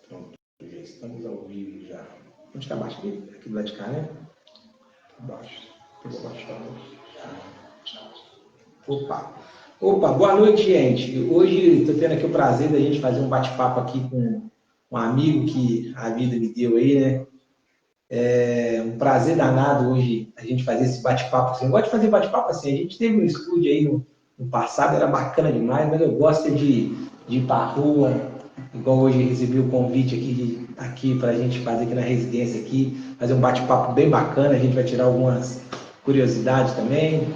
Pronto, já estamos ao vivo já. Onde está abaixo aqui? Aqui do lado de cá, né? Abaixo. Opa! Opa, boa noite, gente. Hoje estou tendo aqui o prazer da gente fazer um bate-papo aqui com um amigo que a vida me deu aí, né? É um prazer danado hoje a gente fazer esse bate-papo assim. Eu gosto de fazer bate-papo assim. A gente teve um estúdio aí no passado, era bacana demais, mas eu gosto de ir para a rua, igual hoje eu recebi o convite aqui para a gente fazer aqui na residência aqui, fazer um bate-papo bem bacana. A gente vai tirar algumas curiosidades também.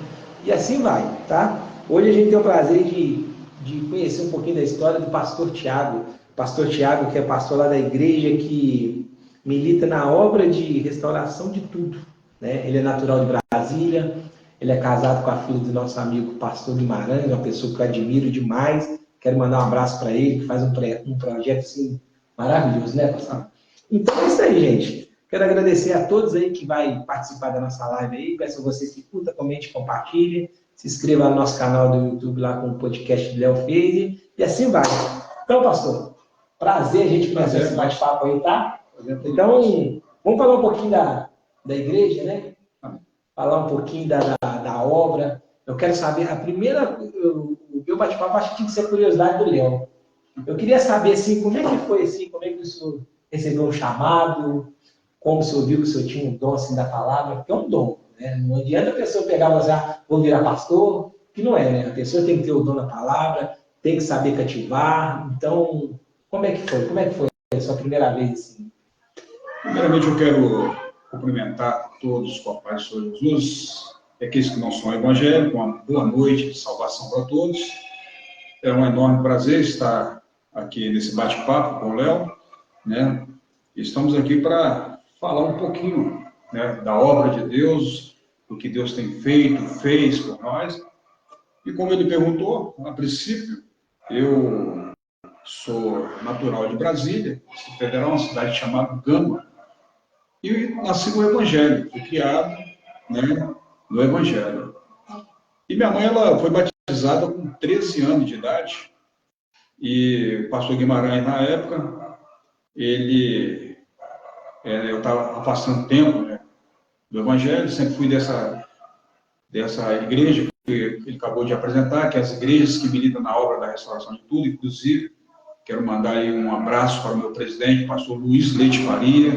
E assim vai, tá? Hoje a gente tem o prazer de conhecer um pouquinho da história do pastor Tiago. Pastor Tiago, que é pastor lá da igreja que milita na obra de restauração de tudo, né? Ele é natural de Brasília, ele é casado com a filha do nosso amigo pastor Guimarães, uma pessoa que eu admiro demais. Quero mandar um abraço para ele, que faz um projeto assim, maravilhoso, né, pastor? Então é isso aí, gente. Quero agradecer a todos aí que vai participar da nossa live aí. Peço a vocês que curtam, comentem, compartilhem. Se inscreva no nosso canal do YouTube lá com o podcast do Léo Feide. E assim vai. Então, pastor, prazer a gente começar esse bate-papo aí, tá? Então, vamos falar um pouquinho da igreja, né? Falar um pouquinho da obra. Eu quero saber, o meu bate-papo acho que tinha que ser a curiosidade do Léo. Eu queria saber, assim, como é que foi, assim, como é que o senhor recebeu um chamado, como o senhor viu que o senhor tinha um dom, assim, da palavra, porque é um dom, né? Não adianta a pessoa pegar e dizer, vou virar pastor, que não é, né? A pessoa tem que ter o dom da palavra, tem que saber cativar. Então, como é que foi? Como é que foi a sua primeira vez, assim? Primeiramente, eu quero cumprimentar todos com a paz do Senhor Jesus, e aqueles que não são evangélicos, uma boa noite de salvação para todos. É um enorme prazer estar aqui nesse bate-papo com o Léo, né? Estamos aqui para falar um pouquinho, né, da obra de Deus, do que Deus tem feito, fez por nós. E como ele perguntou, a princípio, eu sou natural de Brasília, Distrito Federal, uma cidade chamada Gama, e nasci no Evangelho, fui criado, né, no Evangelho. E minha mãe ela foi batizada com 13 anos de idade, e o pastor Guimarães, na época, eu estava passando tempo, né, do Evangelho, sempre fui dessa igreja que ele acabou de apresentar, que é as igrejas que militam na obra da restauração de tudo. Inclusive, quero mandar aí um abraço para o meu presidente, pastor Luiz Leite Faria,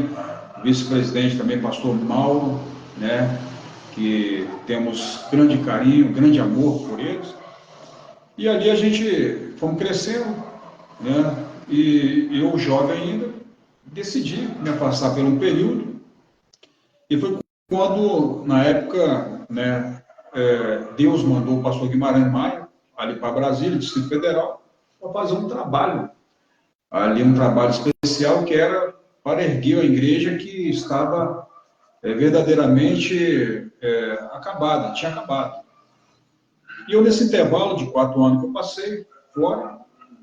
vice-presidente também, pastor Mauro, né, que temos grande carinho, grande amor por eles. E ali a gente fomos crescendo, né, e eu, jovem ainda, decidi me afastar por um período, e foi quando, na época, né, Deus mandou o pastor Guimarães Maia, ali para Brasília, Distrito Federal, para fazer um trabalho, ali um trabalho especial que era para erguer a igreja que estava verdadeiramente acabada, tinha acabado. E eu, nesse intervalo de 4 anos que eu passei fora,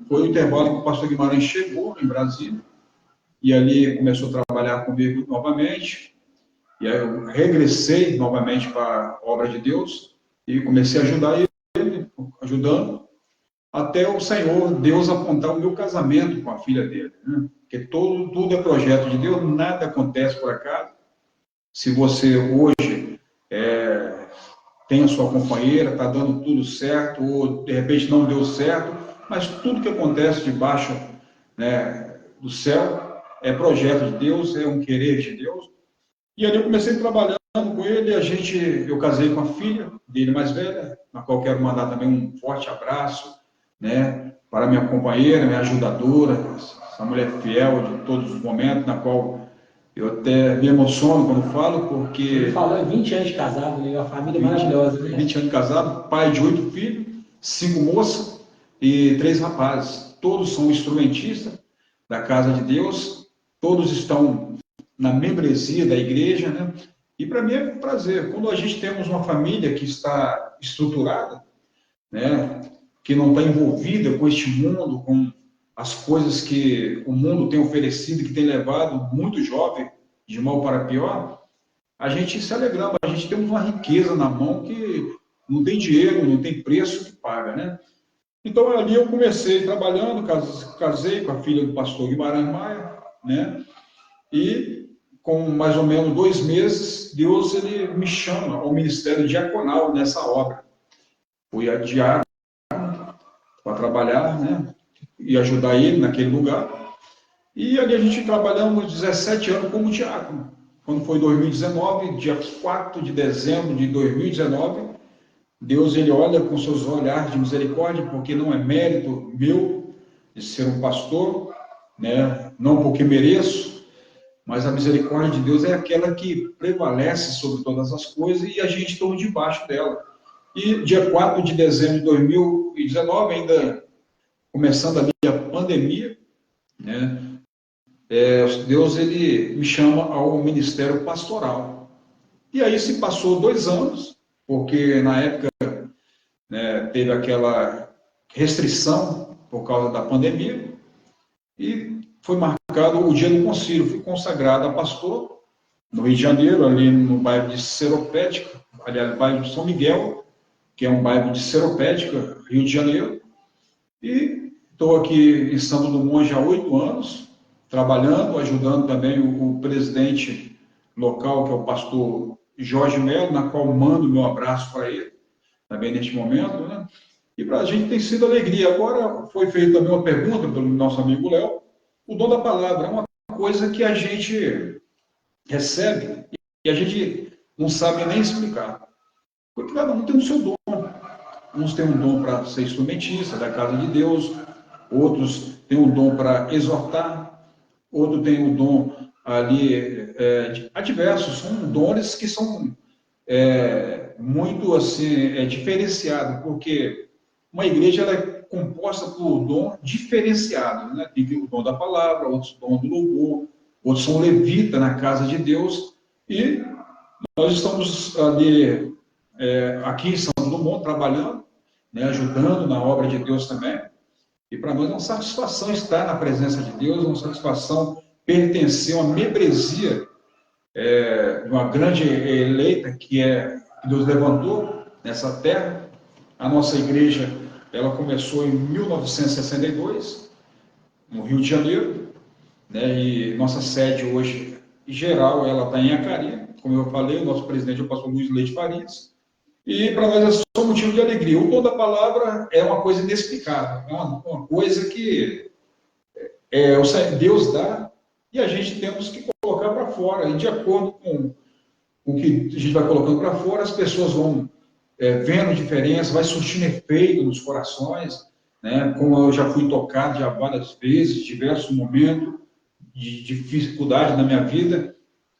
foi o intervalo que o pastor Guimarães chegou em Brasília, e ali começou a trabalhar comigo novamente, e aí eu regressei novamente para a obra de Deus, e comecei a ajudar ele, ajudando, até o Senhor, Deus apontar o meu casamento com a filha dele, né? Porque tudo é projeto de Deus, nada acontece por acaso. Se você hoje tem a sua companheira, está dando tudo certo, ou de repente não deu certo, mas tudo que acontece debaixo, né, do céu é projeto de Deus, é um querer de Deus. E ali eu comecei trabalhando com ele, eu casei com a filha dele mais velha, na qual quero mandar também um forte abraço, né, para minha companheira, minha ajudadora, essa mulher fiel de todos os momentos, na qual eu até me emociono quando falo, porque... Ele falou em 20 anos de casado, né? Uma família maravilhosa, né? 20 anos de casado, pai de 8 filhos, 5 moças e 3 rapazes. Todos são instrumentistas da casa de Deus, todos estão na membresia da igreja, né? E para mim é um prazer. Quando a gente temos uma família que está estruturada, né, que não está envolvida com este mundo, com as coisas que o mundo tem oferecido, que tem levado muito jovem de mal para pior, a gente se alegramos, a gente tem uma riqueza na mão que não tem dinheiro, não tem preço que paga, né? Então, ali eu comecei trabalhando, casei com a filha do pastor Guimarães Maia, né? E com mais ou menos 2 meses, Deus ele me chama ao ministério diaconal nessa obra. Fui a diácono para trabalhar, né? E ajudar ele naquele lugar. E ali a gente trabalhamos 17 anos como diácono. Quando foi 2019, dia 4 de dezembro de 2019, Deus ele olha com seus olhares de misericórdia, porque não é mérito meu de ser um pastor, né? Não porque mereço, mas a misericórdia de Deus é aquela que prevalece sobre todas as coisas e a gente está debaixo dela. E dia 4 de dezembro de 2019, ainda começando ali a pandemia, né? Deus ele me chama ao ministério pastoral. E aí se passou 2 anos, porque na época, né, teve aquela restrição por causa da pandemia, e foi marcado o dia do concílio. Fui consagrado a pastor no Rio de Janeiro, ali no bairro de Seropédica, aliás, bairro de São Miguel, que é um bairro de Seropédica, Rio de Janeiro, e estou aqui em Santo do Monte há 8 anos, trabalhando, ajudando também o presidente local, que é o pastor Jorge Melo, na qual mando meu abraço para ele, também neste momento, né? E para a gente tem sido alegria. Agora foi feita também uma pergunta pelo nosso amigo Léo, o dom da palavra é uma coisa que a gente recebe e a gente não sabe nem explicar. Porque cada um tem o seu dom. Uns têm um dom para ser instrumentista da casa de Deus, outros têm um dom para exortar, outro tem o dom ali, há diversos, são dons que são muito assim, diferenciados, porque uma igreja ela é composta por dom diferenciado, né? Tem o dom da palavra, outros dom do louvor, outros são levita na casa de Deus, e nós estamos ali, aqui em São Dumont, trabalhando, né, ajudando na obra de Deus também, e para nós é uma satisfação estar na presença de Deus, uma satisfação pertencer a uma membresia de uma grande eleita que Deus levantou nessa terra. A nossa igreja, ela começou em 1962, no Rio de Janeiro, né, e nossa sede hoje, em geral, ela está em Acari, como eu falei, o nosso presidente é o pastor Luiz Leite Farias, e para nós é só motivo de alegria. O dom da palavra é uma coisa inexplicável, é uma coisa que Deus dá e a gente temos que colocar para fora, e de acordo com o que a gente vai colocando para fora, as pessoas vão vendo diferença, vai surtindo efeito nos corações, né? Como eu já fui tocado já várias vezes, diversos momentos de dificuldade na minha vida,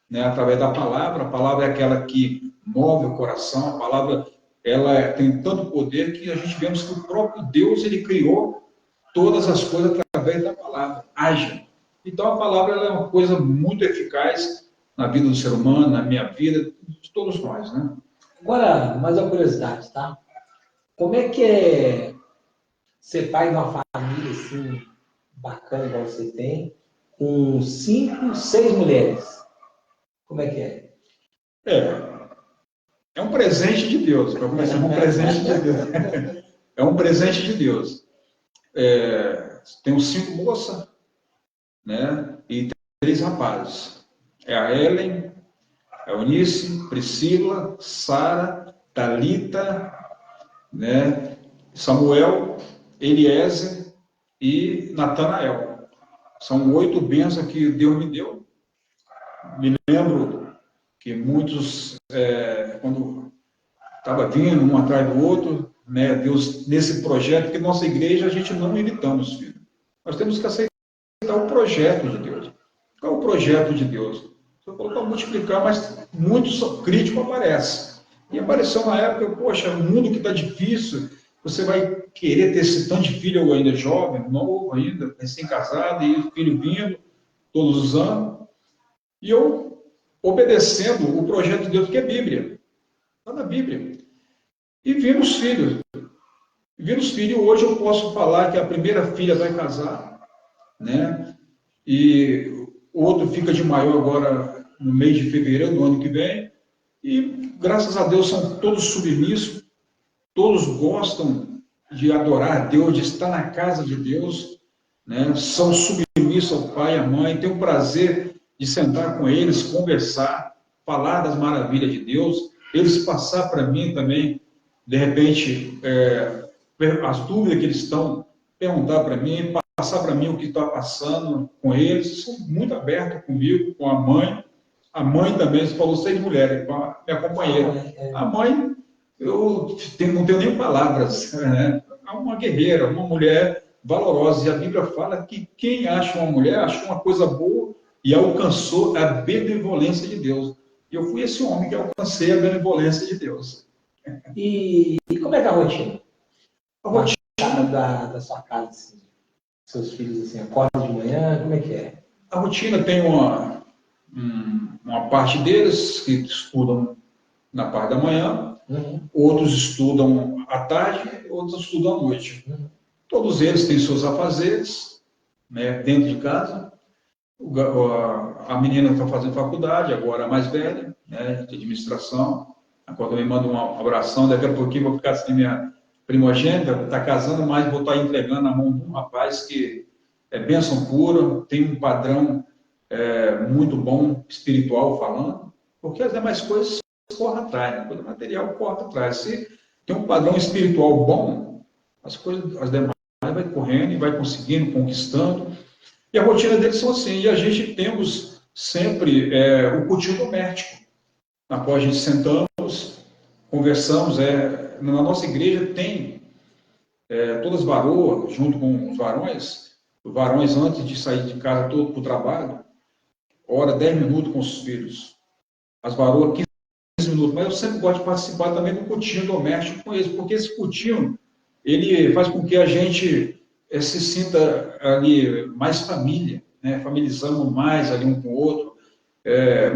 né? Através da palavra. A palavra é aquela que move o coração, a palavra ela tem tanto poder que a gente vemos que o próprio Deus ele criou todas as coisas através da palavra. Haja. Então a palavra ela é uma coisa muito eficaz na vida do ser humano, na minha vida, de todos nós, né? Agora, mais uma curiosidade, tá? Como é que é ser pai de uma família assim, bacana igual você tem, com 5, 6 mulheres? Como é que é? É um presente de Deus, para começar, um presente de Deus. É um presente de Deus. Tenho 5 moças, né? E 3 rapazes. É a Ellen, a Eunice, Priscila, Sara, Thalita, né? Samuel, Eliezer e Natanael. São 8 bênçãos que Deus me deu. Me lembro que muitos, quando estava vindo um atrás do outro, né? Deus, nesse projeto, que nossa igreja, a gente não militamos, filho. Nós temos que aceitar o projeto de Deus. Qual é o projeto de Deus? Você falou para multiplicar, mas muitos críticos aparecem. E apareceu na época, poxa, o mundo que está difícil, você vai querer ter esse tanto de filho ainda jovem, novo ainda, recém-casado, e filho vindo todos os anos. E eu, obedecendo o projeto de Deus, que é a Bíblia. Está na Bíblia. E vimos os filhos. Hoje eu posso falar que a primeira filha vai casar. né? E o outro fica de maior agora no mês de fevereiro do ano que vem. E, graças a Deus, são todos submissos, todos gostam de adorar a Deus, de estar na casa de Deus, né? São submissos ao pai e à mãe, têm o prazer de sentar com eles, conversar, falar das maravilhas de Deus, eles passar para mim também, de repente, as dúvidas que eles estão, perguntar para mim, passar para mim o que está passando com eles, são muito abertos comigo, com a mãe. A mãe também, você falou 6 mulheres, com a minha companheira. A mãe, eu não tenho nem palavras, né? É uma guerreira, uma mulher valorosa. E a Bíblia fala que quem acha uma mulher, achou uma coisa boa e alcançou a benevolência de Deus. E eu fui esse homem que alcancei a benevolência de Deus. E como é que é a rotina? A rotina da sua casa, assim, seus filhos, assim, acordam de manhã, como é que é? A rotina tem uma parte deles que estudam na parte da manhã, outros estudam à tarde, outros estudam à noite. Todos eles têm seus afazeres, né, dentro de casa. A menina está fazendo faculdade, agora a mais velha, né, de administração. Agora também mando uma abração, daqui a pouquinho vou ficar sem minha primogênita, está casando, mas vou estar entregando na mão de um rapaz que é bênção pura, tem um padrão muito bom, espiritual falando, porque as demais coisas correm atrás, né? Coisa material corre atrás. Se tem um padrão espiritual bom, as demais vai correndo e vai conseguindo, conquistando. E a rotina deles são assim. E a gente temos sempre o cultinho doméstico, na qual a gente sentamos, conversamos. Na nossa igreja tem todas as varoas, junto com os varões antes de sair de casa todo para o trabalho, ora 10 minutos com os filhos. As varoas 15 minutos. Mas eu sempre gosto de participar também do cultinho doméstico com eles, porque esse cultinho, ele faz com que a gente se sinta ali mais família, né? Familiarizamos mais ali um com o outro.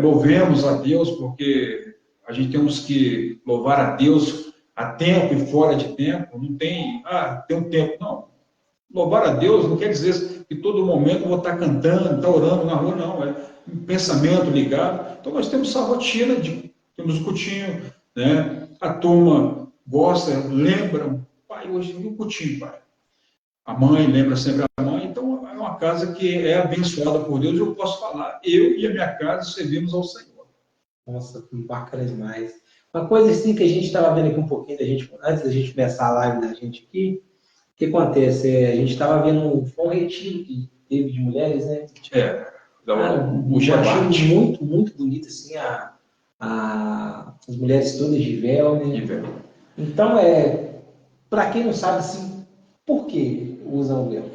Louvemos a Deus, porque a gente temos que louvar a Deus a tempo e fora de tempo. Não tem, tem um tempo, não. Louvar a Deus não quer dizer que todo momento eu vou estar cantando, estar orando na rua, não. É um pensamento ligado. Então nós temos essa rotina, temos o cultinho, né? A turma gosta, lembram. Pai, hoje no cultinho, pai. A mãe lembra sempre a mãe. Então é uma casa que é abençoada por Deus. Eu posso falar, eu e a minha casa servimos ao Senhor. Nossa, bacana demais. Uma coisa assim que a gente estava vendo aqui um pouquinho, antes da gente começar a live da gente aqui, o que acontece? A gente estava vendo um retiro que teve de mulheres, né? O Gebate. Muito, muito bonito, assim, as mulheres todas de véu, né? De véu. Então, para quem não sabe, assim, por que usam o véu?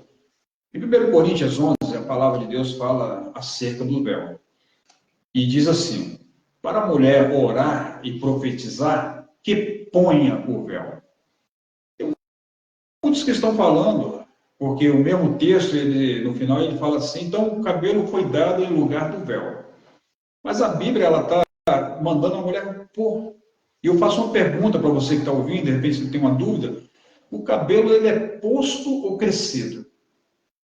Em 1 Coríntios 11, a palavra de Deus fala acerca do véu. E diz assim: para a mulher orar e profetizar, que ponha o véu. Tem muitos que estão falando, porque o mesmo texto, no final, ele fala assim: então o cabelo foi dado em lugar do véu. Mas a Bíblia, ela está mandando a mulher pôr. E eu faço uma pergunta para você que está ouvindo, de repente você tem uma dúvida: o cabelo, ele é posto ou crescido?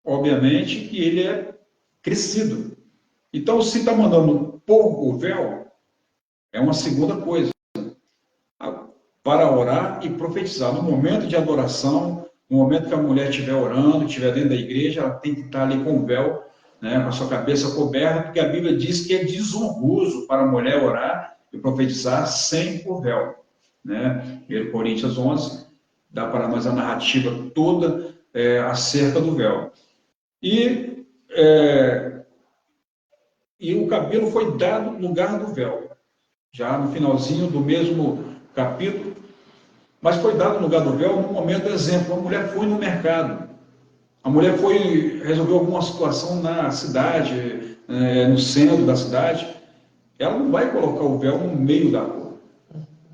Obviamente que ele é crescido. Então, se está mandando pôr o véu, é uma segunda coisa. Para orar e profetizar. No momento de adoração, no momento que a mulher estiver orando, estiver dentro da igreja, ela tem que estar ali com o véu, né, com a sua cabeça coberta, porque a Bíblia diz que é desonroso para a mulher orar e profetizar sem o véu. Né? 1 Coríntios 11 dá para nós a narrativa toda acerca do véu. E o cabelo foi dado no lugar do véu, já no finalzinho do mesmo capítulo, mas foi dado no lugar do véu no momento do exemplo. A mulher foi no mercado, a mulher foi resolver alguma situação na cidade, no centro da cidade, ela não vai colocar o véu no meio da rua.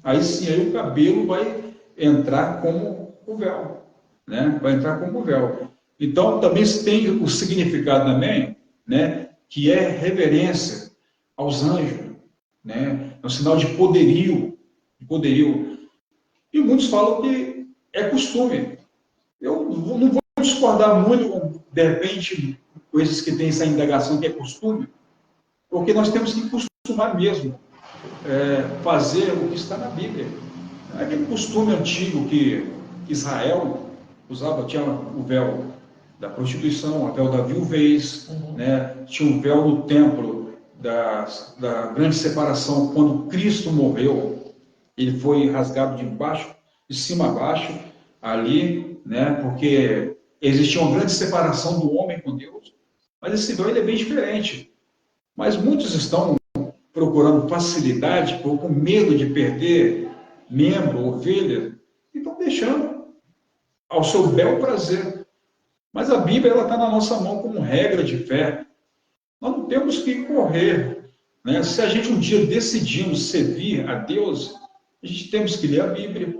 Aí sim, aí o cabelo vai entrar como o véu, né? Vai entrar como o véu. Então, também tem o significado também, né, que é reverência aos anjos, né? É um sinal de poderio, E muitos falam que é costume. Eu não vou discordar muito, de repente, coisas que têm essa indagação que é costume, porque nós temos que costumar mesmo fazer o que está na Bíblia. Aquele costume antigo que Israel usava, tinha o véu da prostituição, o véu da viuvez, né? Tinha um véu no templo da grande separação, quando Cristo morreu, ele foi rasgado de cima a baixo, ali, né? Porque existia uma grande separação do homem com Deus, mas esse véu ele é bem diferente. Mas muitos estão procurando facilidade, com medo de perder membro, ovelha, e estão deixando ao seu bel prazer. Mas a Bíblia está na nossa mão como regra de fé. Nós não temos que correr, né? Se a gente um dia decidimos servir a Deus, a gente temos que ler a Bíblia.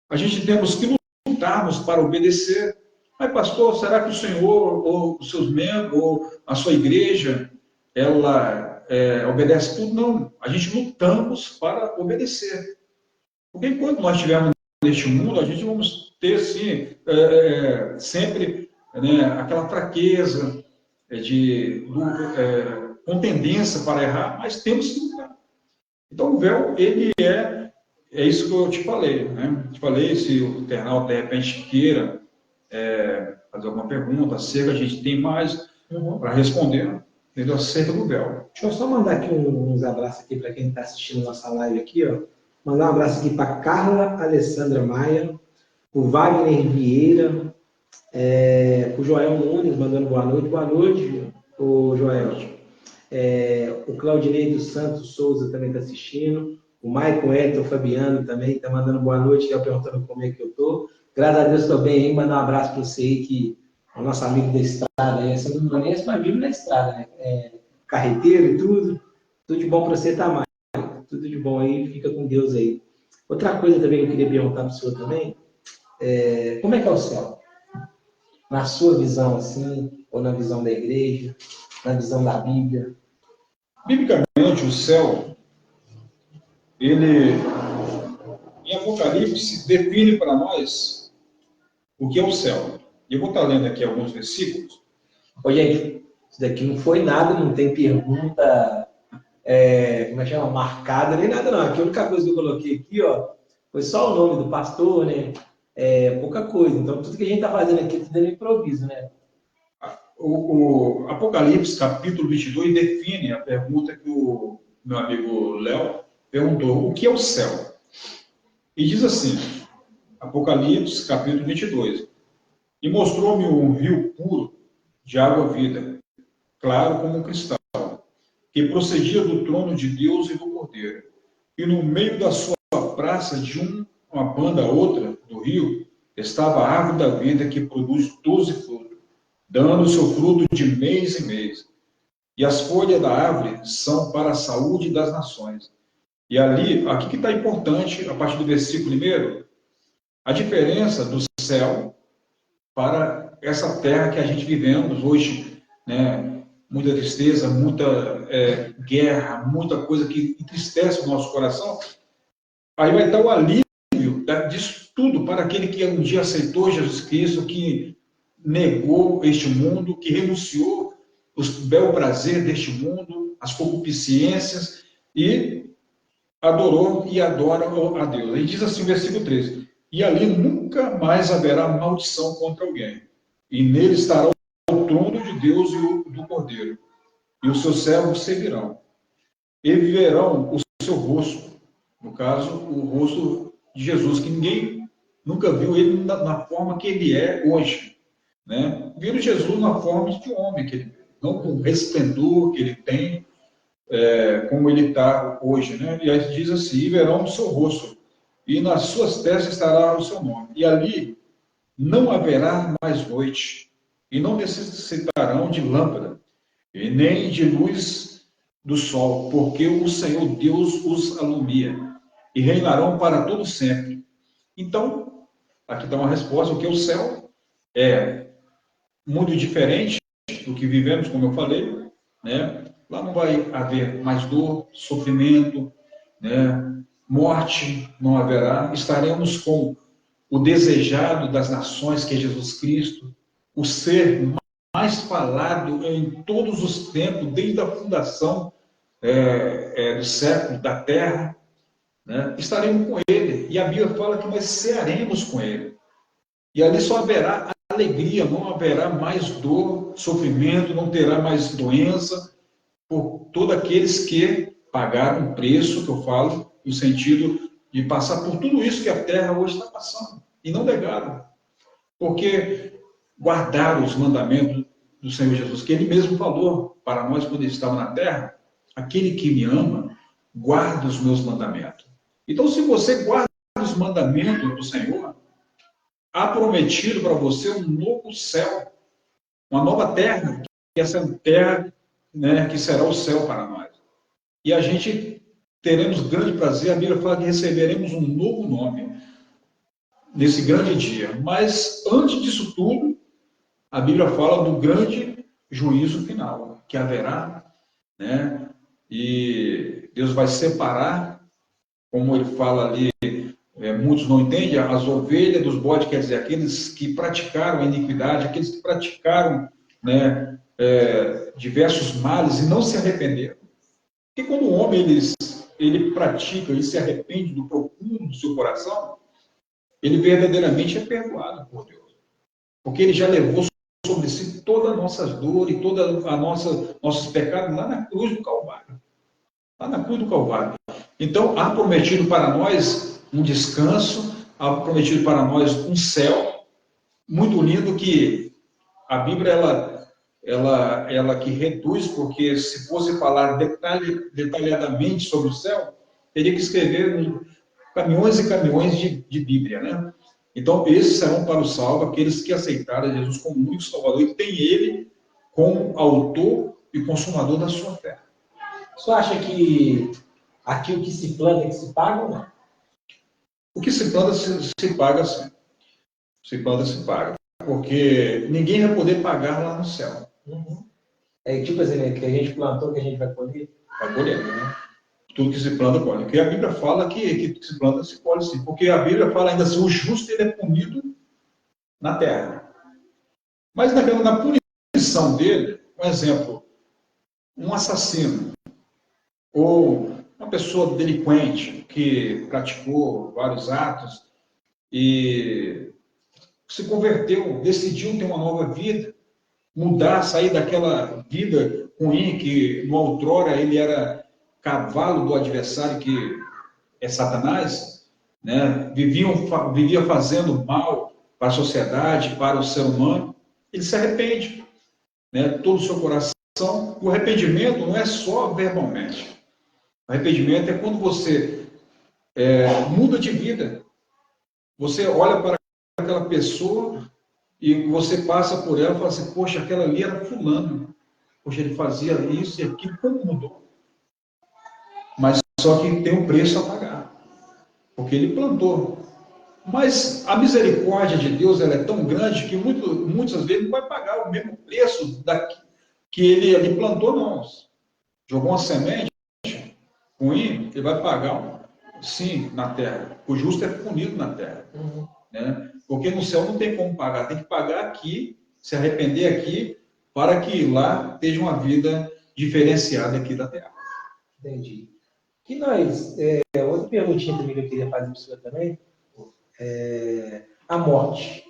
A gente temos que lutarmos para obedecer. Mas, pastor, será que o senhor, ou os seus membros, ou a sua igreja, ela obedece tudo? Não. A gente lutamos para obedecer. Porque enquanto nós estivermos neste mundo, a gente vamos ter, sim, sempre, né, aquela fraqueza, com tendência para errar, mas temos que lutar. Então, o véu, ele é isso que eu te falei, né? Te falei, se o internauta, de repente, queira fazer alguma pergunta acerca, a gente tem mais para responder, entendeu? Acerca do véu. Deixa eu só mandar aqui uns abraços aqui para quem está assistindo nossa live aqui, ó. Mandar um abraço aqui para Carla Alessandra Maia, o Wagner Vieira, o Joel Nunes mandando boa noite, o Joel. O Claudinei dos Santos Souza também está assistindo, o Maicon Elton Fabiano também está mandando boa noite, já perguntando como é que eu estou. Graças a Deus estou bem aí, mandar um abraço para você aí, que é o nosso amigo da estrada, essa não conhece, mas vive na estrada, né? Carreteiro e tudo de bom para você, tá, Maicon? Tudo de bom aí, fica com Deus aí. Outra coisa também que eu queria perguntar para o senhor também, como é que é o céu? Na sua visão, assim, ou na visão da igreja, na visão da Bíblia? Biblicamente, o céu, ele, em Apocalipse, define para nós o que é o céu. Eu vou estar lendo aqui alguns versículos. Ô, gente, isso daqui não foi nada, não tem pergunta, como é que chama? Marcada, nem nada não. Aqui a única coisa que eu coloquei aqui, ó, foi só o nome do pastor, né? Pouca coisa. Então, tudo que a gente está fazendo aqui, tudo é improviso, né? O Apocalipse, capítulo 22, define a pergunta que o meu amigo Léo perguntou: o que é o céu? E diz assim, Apocalipse, capítulo 22, e mostrou-me um rio puro de água vida, claro como um cristal, que procedia do trono de Deus e do Cordeiro. E no meio da sua praça, de uma banda a outra do rio, estava a árvore da vida, que produz 12 frutos, dando o seu fruto de mês em mês. E as folhas da árvore são para a saúde das nações. E ali, aqui que está importante, a partir do versículo 1, a diferença do céu para essa terra que a gente vivemos hoje, né? Muita tristeza, muita guerra, muita coisa que entristece o nosso coração. Aí vai estar o alívio disso tudo para aquele que um dia aceitou Jesus Cristo, que negou este mundo, que renunciou os bel prazer deste mundo, as concupiscências, e adorou e adora a Deus. Ele diz assim, versículo 13, e ali nunca mais haverá maldição contra alguém, e nele estará o trono de Deus e o do Cordeiro, e os seus servos servirão, e verão o seu rosto, no caso, o rosto de Jesus, que ninguém nunca viu ele na forma que ele é hoje, né? Viram Jesus na forma de homem que ele é, não com o resplendor que ele tem, como ele está hoje, né? E aí diz assim, e verão o seu rosto, e nas suas testas estará o seu nome, e ali não haverá mais noite, e não necessitarão de lâmpada, e nem de luz do sol, porque o Senhor Deus os alumia, e reinarão para todo sempre. Então, aqui está uma resposta, o que é o céu é muito diferente do que vivemos, como eu falei, né? Lá não vai haver mais dor, sofrimento, né? Morte não haverá, estaremos com o desejado das nações, que é Jesus Cristo, o ser mais falado em todos os tempos, desde a fundação do século, da terra, né? Estaremos com ele. E a Bíblia fala que nós cearemos com ele. E ali só haverá alegria, não haverá mais dor, sofrimento, não terá mais doença, por todos aqueles que pagaram um preço, que eu falo, no sentido de passar por tudo isso que a terra hoje está passando, e não negaram, porque guardaram os mandamentos do Senhor Jesus, que Ele mesmo falou para nós quando Ele estava na terra: aquele que me ama, guarda os meus mandamentos. Então, se você guarda os mandamentos do Senhor, há prometido para você um novo céu, uma nova terra, que essa terra, né, que será o céu para nós. E a gente teremos grande prazer, a Bíblia fala que receberemos um novo nome nesse grande dia. Mas antes disso tudo, a Bíblia fala do grande juízo final, que haverá, né? E Deus vai separar, como ele fala ali, muitos não entendem, as ovelhas dos bodes, quer dizer, aqueles que praticaram a iniquidade, aqueles que praticaram, né, diversos males e não se arrependeram. Porque quando o homem ele pratica e se arrepende do profundo do seu coração, ele verdadeiramente é perdoado por Deus. Porque ele já levou sobre si todas as nossas dores e todos nossos pecados lá na cruz do Calvário. Lá na cruz do Calvário. Então, há prometido para nós um descanso, há prometido para nós um céu muito lindo, que a Bíblia, ela que reduz, porque se fosse falar detalhadamente sobre o céu, teria que escrever caminhões e caminhões de Bíblia, né? Então, esses serão para o salvo aqueles que aceitaram Jesus como único Salvador e tem Ele como autor e consumador da sua fé. Você acha que aqui o que se planta é que se paga ou não? O que se planta se paga, sim. Se planta se paga. Porque ninguém vai poder pagar lá no céu. Uhum. É tipo assim, que a gente plantou, que a gente vai colher? Vai colher, né? Tudo que se planta, colhe. Porque a Bíblia fala que se planta, se colhe, sim. Porque a Bíblia fala ainda assim, o justo ele é punido na terra. Mas na punição dele, um exemplo, um assassino, ou uma pessoa delinquente que praticou vários atos e se converteu, decidiu ter uma nova vida, mudar, sair daquela vida ruim que no outrora ele era cavalo do adversário, que é Satanás, né? Vivia fazendo mal para a sociedade, para o ser humano. Ele se arrepende, né? Todo o seu coração. O arrependimento não é só verbalmente. O arrependimento é quando você muda de vida. Você olha para aquela pessoa e você passa por ela e fala assim: poxa, aquela ali era fulano. Poxa, ele fazia isso e aquilo, como mudou? Mas só que tem um preço a pagar, porque ele plantou. Mas a misericórdia de Deus, ela é tão grande que muitas vezes não vai pagar o mesmo preço que ele ali plantou, não. Jogou uma semente ruim, ele vai pagar, sim, na terra. O justo é punido na terra. Uhum. Né? Porque no céu não tem como pagar, tem que pagar aqui, se arrepender aqui, para que lá esteja uma vida diferenciada aqui da terra. Entendi. Que nós, outra perguntinha também que eu queria fazer para você também, a morte.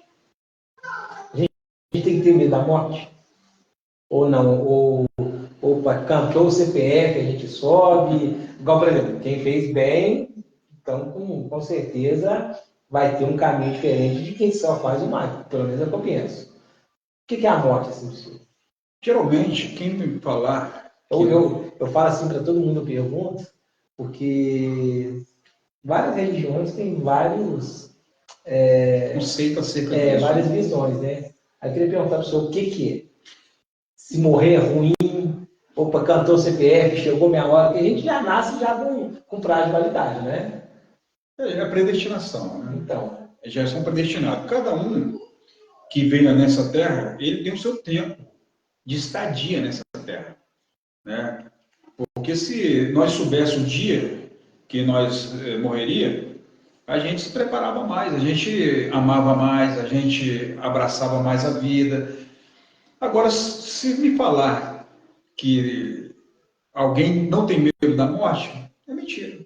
A gente tem que ter medo da morte? Ou não? Ou cantou o CPF, a gente sobe. Igual, por exemplo, quem fez bem, então com certeza vai ter um caminho diferente de quem só faz o mal. Pelo menos é o que eu penso. O que é a morte, assim? Geralmente, quem me falar... Eu falo assim para todo mundo, eu pergunto, porque várias religiões têm vários... conceito acerca disso. Várias visões, né? Aí eu queria perguntar para o senhor o que é. Se morrer é ruim, opa, cantou o CPF, chegou minha hora, porque a gente já nasce já com prazo de validade, né? É a predestinação, né? Então. Já são predestinados. Cada um que venha nessa terra, ele tem o seu tempo de estadia nessa terra, né? Porque se nós soubéssemos o dia que nós morreria, a gente se preparava mais, a gente amava mais, a gente abraçava mais a vida. Agora, se me falar que alguém não tem medo da morte, é mentira.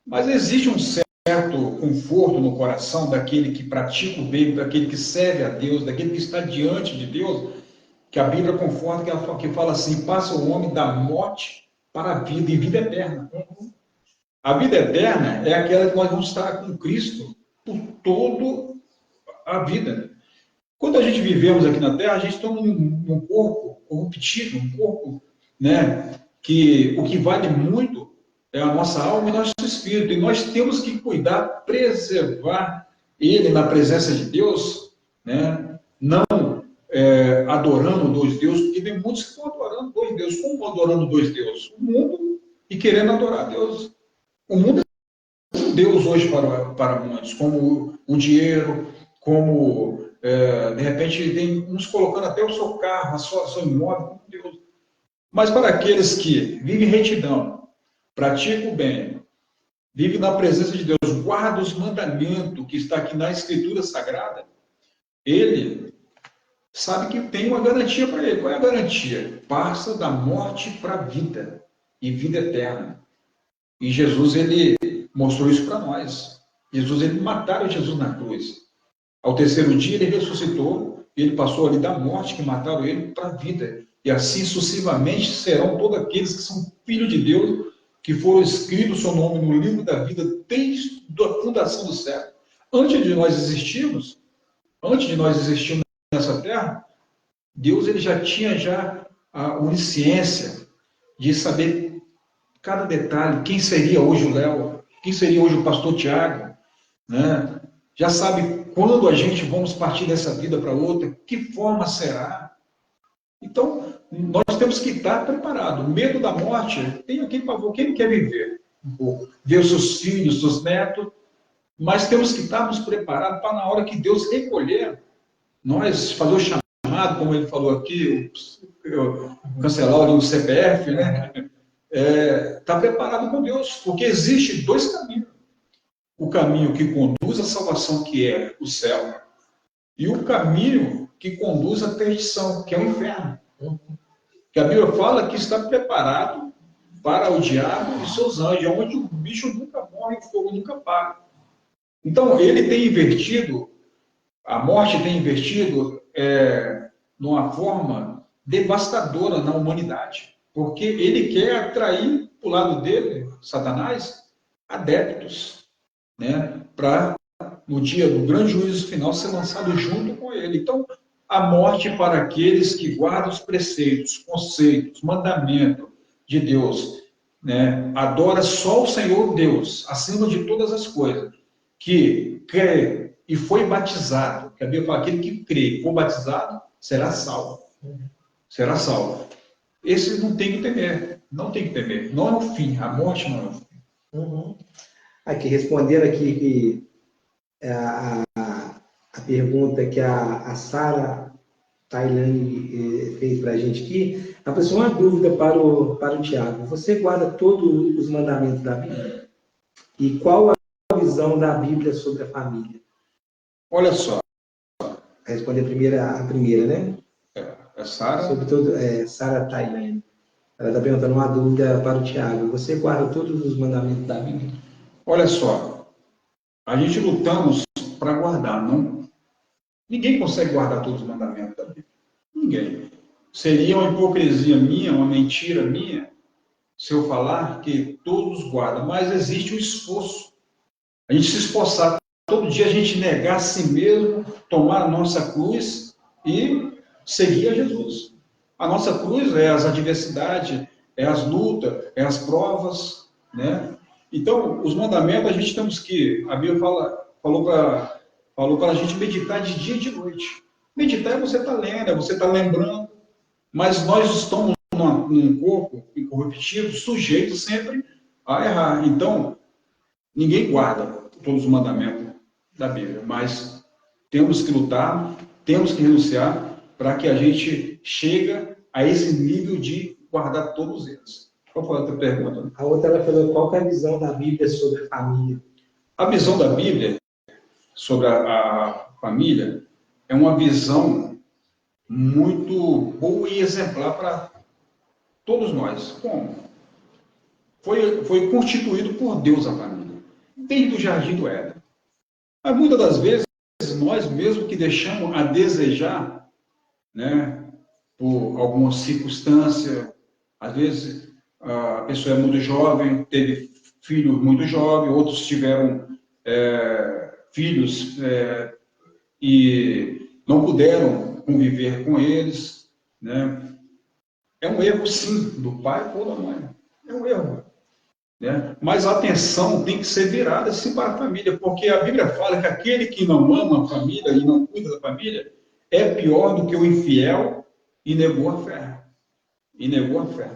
Mas existe um certo conforto no coração daquele que pratica o bem, daquele que serve a Deus, daquele que está diante de Deus, que a Bíblia conforta, que fala assim: passa o homem da morte para a vida, e vida eterna. A vida eterna é aquela que nós vamos estar com Cristo por toda a vida. Quando a gente vivemos aqui na Terra, a gente tem um corpo corruptível, um corpo, né, que o que vale muito é a nossa alma e nosso espírito. E nós temos que cuidar, preservar ele na presença de Deus, né, não adorando dois deuses, porque tem muitos que estão adorando dois deuses. Como adorando dois deuses? O mundo e querendo adorar Deus. O mundo é um Deus hoje para muitos, como o dinheiro, como, de repente, tem uns colocando até o seu carro, a sua imóvel, como Deus. Mas para aqueles que vivem em retidão, praticam o bem, vivem na presença de Deus, guardam os mandamentos que está aqui na Escritura Sagrada, ele sabe que tem uma garantia para ele. Qual é a garantia? Passa da morte para a vida, e vida eterna. E Jesus, ele mostrou isso para nós. Mataram Jesus na cruz. Ao terceiro dia, ele ressuscitou, ele passou ali da morte que mataram ele para a vida. E assim sucessivamente serão todos aqueles que são filhos de Deus, que foram escritos o seu nome no livro da vida desde a fundação do século. Antes de nós existirmos nessa terra, Deus ele já tinha a onisciência de saber cada detalhe, quem seria hoje o Léo, quem seria hoje o pastor Tiago, né? Já sabe quando a gente vamos partir dessa vida para outra, que forma será. Então, nós temos que estar preparados. O medo da morte, tem aquele pavor, quem quer viver um pouco, ver os seus filhos, seus netos, mas temos que estarmos preparados para, na hora que Deus recolher, nós fazer o chamado, como ele falou aqui, cancelar o CPF, né? Está preparado com Deus, porque existe dois caminhos. O caminho que conduz à salvação, que é o céu, e o caminho que conduz à perdição, que é o inferno. Que a Bíblia fala que está preparado para o diabo e seus anjos, onde o bicho nunca morre e o fogo nunca apaga. Então, ele tem invertido, a morte tem invertido numa forma devastadora na humanidade, porque ele quer atrair para o lado dele, Satanás, adeptos, né, para no dia do grande juízo final ser lançado junto com ele. Então, a morte para aqueles que guardam os preceitos, conceitos, mandamentos de Deus, né, adora só o Senhor Deus, acima de todas as coisas, que crê e foi batizado, que a Bíblia fala, aquele que crê e for batizado, será salvo. Será salvo. Esse não tem que temer, não tem que temer. Não é o fim, a morte não é o fim. Uhum. Aqui, respondendo aqui a pergunta que a Sara Tailane fez para a gente aqui, a pessoa uma dúvida para o Tiago. Você guarda todos os mandamentos da Bíblia? E qual a visão da Bíblia sobre a família? Olha só. Responder a primeira, né? É Sara? Sobretudo, Sara Tailane. Ela está perguntando uma dúvida para o Tiago. Você guarda todos os mandamentos da Bíblia? Olha só, a gente lutamos para guardar, não? Ninguém consegue guardar todos os mandamentos da Bíblia. Ninguém. Seria uma hipocrisia minha, uma mentira minha, se eu falar que todos guardam, mas existe um esforço. A gente se esforçar, todo dia a gente negar a si mesmo, tomar a nossa cruz e seguir a Jesus. A nossa cruz é as adversidades, é as lutas, é as provas, né? Então, os mandamentos, a gente temos que, a Bíblia falou para a gente meditar de dia e de noite. Meditar é você estar lendo, é você estar lembrando, mas nós estamos num corpo incorruptível, sujeito sempre a errar. Então, ninguém guarda todos os mandamentos da Bíblia, mas temos que lutar, temos que renunciar para que a gente chegue a esse nível de guardar todos eles. Qual foi a outra pergunta? A outra, ela falou, qual é a visão da Bíblia sobre a família? A visão da Bíblia sobre a família é uma visão muito boa e exemplar para todos nós. Como? Foi constituído por Deus a família, desde o jardim do Éden. Mas muitas das vezes, nós mesmos que deixamos a desejar, né, por alguma circunstância, às vezes a pessoa é muito jovem, teve filho muito jovem, outros tiveram filhos e não puderam conviver com eles, né? É um erro, sim, do pai ou da mãe. É um erro. Né? Mas a atenção tem que ser virada, sim, para a família, porque a Bíblia fala que aquele que não ama a família e não cuida da família é pior do que o infiel e negou a fé. E negou a fé.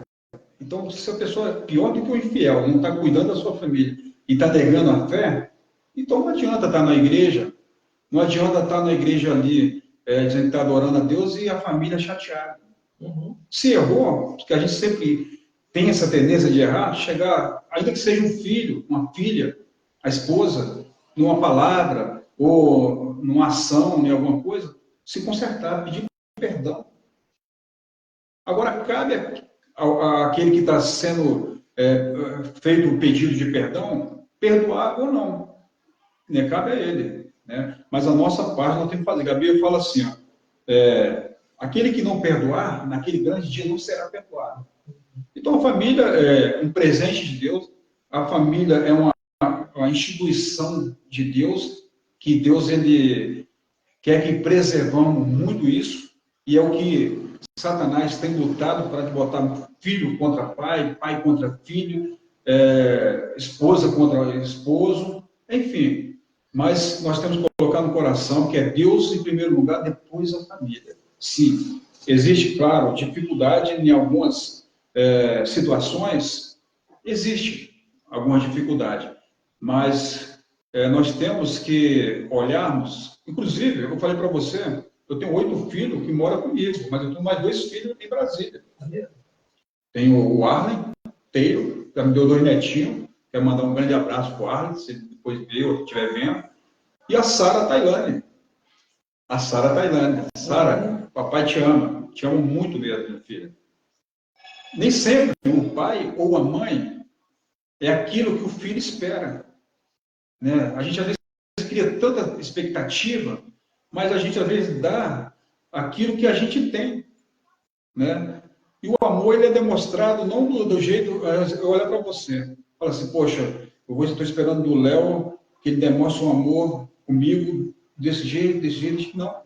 Então, se a pessoa é pior do que o infiel, não está cuidando da sua família e está negando a fé, então não adianta estar na igreja, não adianta estar na igreja ali, dizendo que está adorando a Deus e a família chateada. Uhum. Se errou, porque a gente sempre tem essa tendência de errar, chegar, ainda que seja um filho, uma filha, a esposa, numa palavra ou numa ação, em alguma coisa, se consertar, pedir perdão. Agora, cabe àquele que está sendo feito o pedido de perdão, perdoar ou não. Né? Cabe a ele. Né? Mas a nossa parte nós temos que fazer. Gabriel fala assim, ó, aquele que não perdoar, naquele grande dia não será perdoado. Então, a família é um presente de Deus, a família é uma instituição de Deus, que Deus ele quer que preservamos muito isso, e é o que Satanás tem lutado para botar filho contra pai, pai contra filho, esposa contra esposo, enfim. Mas nós temos que colocar no coração que é Deus em primeiro lugar, depois a família. Sim, existe, claro, dificuldade em algumas situações, existe alguma dificuldade, mas nós temos que olharmos, inclusive, eu falei para você, eu tenho 8 filhos que moram comigo, mas eu tenho mais 2 filhos em Brasília. Tenho o Arlen Teiro, que me deu 2 netinhos, quero mandar um grande abraço para o Arlen, se ele depois ver ou estiver vendo, e a Sara Tailândia. A Sara Tailândia. Sara, papai te amo muito mesmo, minha filha. Nem sempre o pai ou a mãe é aquilo que o filho espera. Né? A gente às vezes cria tanta expectativa, mas a gente às vezes dá aquilo que a gente tem. Né? E o amor ele é demonstrado não do jeito... Eu olho para você, falo assim, poxa, eu estou esperando do Léo que ele demonstre um amor comigo desse jeito. Não.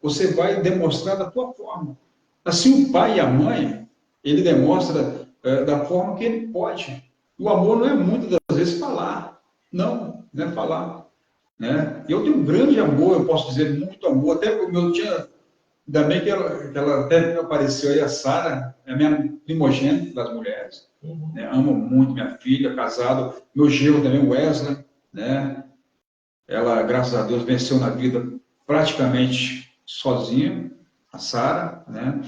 Você vai demonstrar da tua forma. Assim, o pai e a mãe, ele demonstra da forma que ele pode. O amor não é muitas das vezes falar. Não é falar. Né? Eu tenho um grande amor, eu posso dizer muito amor. Até o meu tinha... Ainda bem que ela até apareceu aí, a Sara, é a minha primogênita das mulheres. Né? Amo muito minha filha, casado. Meu genro também, Wesley. Né? Ela, graças a Deus, venceu na vida praticamente sozinha, a Sara, né?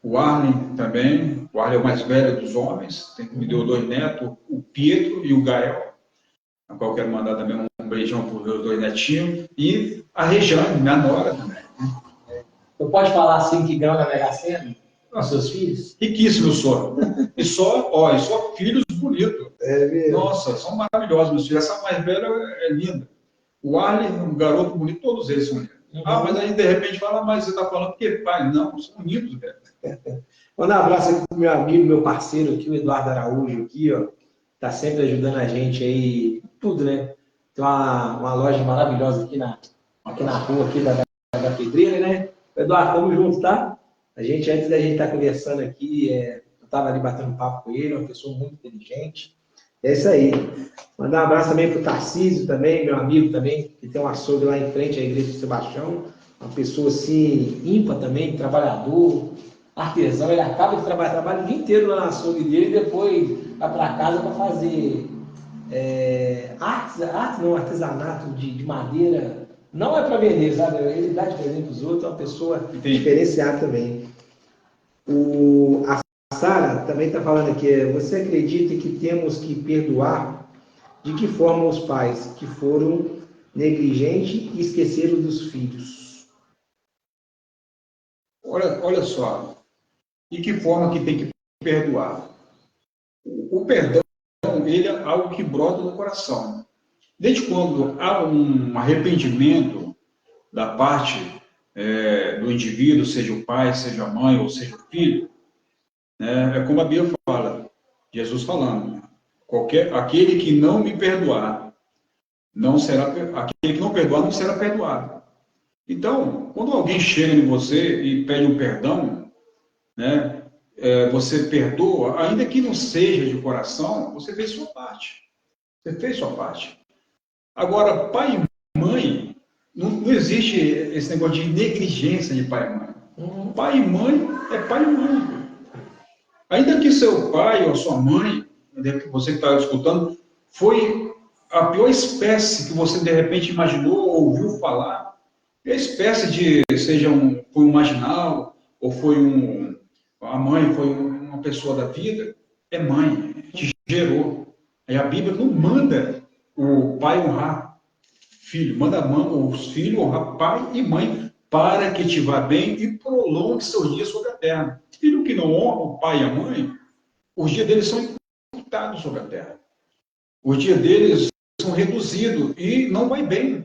O Arlen também, o Arlen é o mais velho dos homens, me deu 2 netos, o Pietro e o Gael, a qual quero mandar também um beijão para os meus 2 netinhos, e a Rejane, minha nora também. Você pode falar assim que ganhou na Mega Sena? Os seus filhos? Riquíssimo só. E só filhos bonitos. Nossa, são maravilhosos meus filhos. Essa mais velha é linda. O Arlen, um garoto bonito, todos eles são lindos. Mas aí de repente fala, mas você está falando que pai? Não, são lindos, velho. Manda um abraço aqui pro meu amigo, meu parceiro aqui, o Eduardo Araújo, aqui, ó. Tá sempre ajudando a gente aí, tudo, né? Tem uma loja maravilhosa aqui na rua aqui da Pedreira, né? Eduardo, tamo junto, tá? Antes da gente estar conversando aqui, eu estava ali batendo papo com ele, uma pessoa muito inteligente. É isso aí. Mandar um abraço também para o Tarcísio também, meu amigo também, que tem um açougue lá em frente à igreja de Sebastião. Uma pessoa assim, ímpar também, trabalhador, artesão. Ele acaba de trabalha o dia inteiro lá no açougue dele e depois vai para casa para fazer artesanato de madeira. Não é para vender, sabe? Ele dá de presente para os outros, é uma pessoa diferenciada também. A Sara também está falando aqui, você acredita que temos que perdoar De que forma os pais que foram negligentes e esqueceram dos filhos? Olha só, de que forma que tem que perdoar? O perdão, ele é algo que brota no coração. Desde quando há um arrependimento da parte do indivíduo, seja o pai, seja a mãe, ou seja o filho, né, é como a Bíblia fala, Jesus falando, aquele que não me perdoar, aquele que não perdoar não será perdoado. Então, quando alguém chega em você e pede um perdão, né, você perdoa, ainda que não seja de coração, você fez sua parte. Você fez sua parte. Agora, pai e mãe, não existe esse negócio de negligência de pai e mãe. Pai e mãe é pai e mãe. Ainda que seu pai ou sua mãe, você que está escutando, foi a pior espécie que você de repente imaginou ou ouviu falar, a espécie de, foi um marginal, ou a mãe foi uma pessoa da vida, é mãe, te gerou. Aí a Bíblia não manda o pai honrar filho, manda os filhos honrar pai e mãe para que te vá bem e prolongue seus dias sobre a terra. Filho que não honra o pai e a mãe, os dias deles são encurtados sobre a terra. Os dias deles são reduzidos e não vai bem.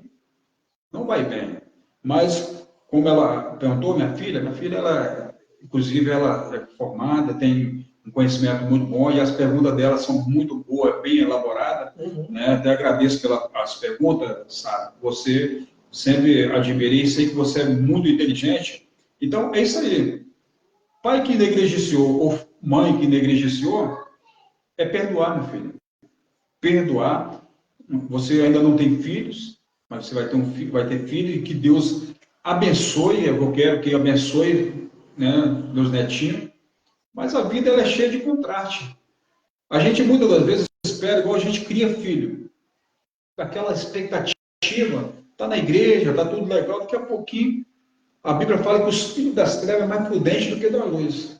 Não vai bem. Mas, como ela perguntou, minha filha, ela, inclusive, ela é formada, tem um conhecimento muito bom e as perguntas dela são muito boas, bem elaboradas. Né? Até agradeço pelas perguntas, Sara. Você sempre admirei, sei que você é muito inteligente. Então, é isso aí. Pai que negligenciou ou mãe que negligenciou, é perdoar, meu filho. Perdoar. Você ainda não tem filhos, mas você vai ter um filho, vai ter filho, e que Deus abençoe. Eu quero que abençoe, né, meus netinhos. Mas a vida ela é cheia de contraste. A gente muitas das vezes espera, igual a gente cria filho, aquela expectativa, está na igreja, está tudo legal, daqui a pouquinho a Bíblia fala que os filhos das trevas é mais prudente do que da luz.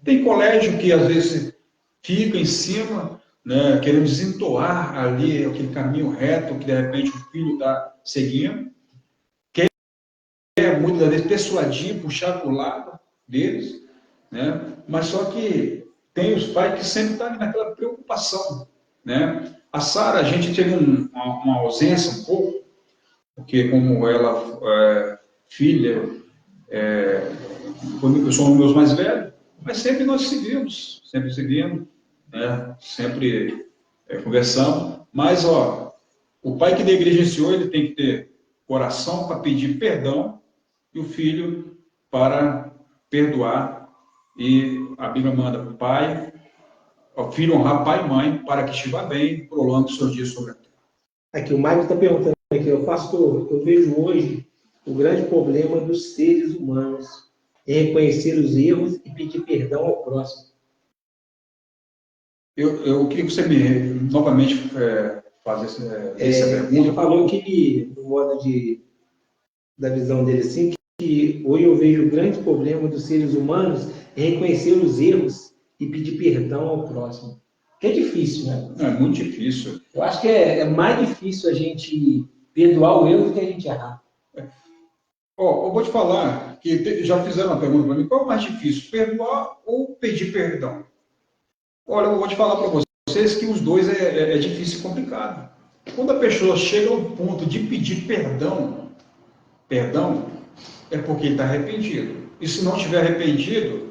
Tem colégio que às vezes fica em cima, né, querendo desentoar ali aquele caminho reto que de repente o filho está seguindo, quer muitas vezes persuadir, puxar para o lado deles, né, mas só que tem os pais que sempre estão naquela preocupação. Né? A Sara, a gente teve uma ausência um pouco, porque como ela filha, eu sou um dos meus mais velhos, mas sempre nós seguimos, né? Sempre conversamos. Mas, o pai que negligenciou, ele tem que ter coração para pedir perdão e o filho para perdoar. E a Bíblia manda o filho honrar pai e mãe para que estiver bem e prolongue seus dias sobre a terra. Aqui, o Mário está perguntando aqui, pastor, eu vejo hoje o grande problema dos seres humanos é reconhecer os erros e pedir perdão ao próximo. Eu queria que você novamente fazesse essa pergunta. Ele falou que, no modo da visão dele assim, que hoje eu vejo o grande problema dos seres humanos é reconhecer os erros e pedir perdão ao próximo. Que é difícil, né? É muito difícil. Eu acho que é mais difícil a gente perdoar o erro do que a gente errar. Eu vou te falar que já fizeram uma pergunta para mim, qual é o mais difícil, perdoar ou pedir perdão? Olha, eu vou te falar para vocês que os dois é difícil e complicado. Quando a pessoa chega ao ponto de pedir perdão é porque ele está arrependido. E se não estiver arrependido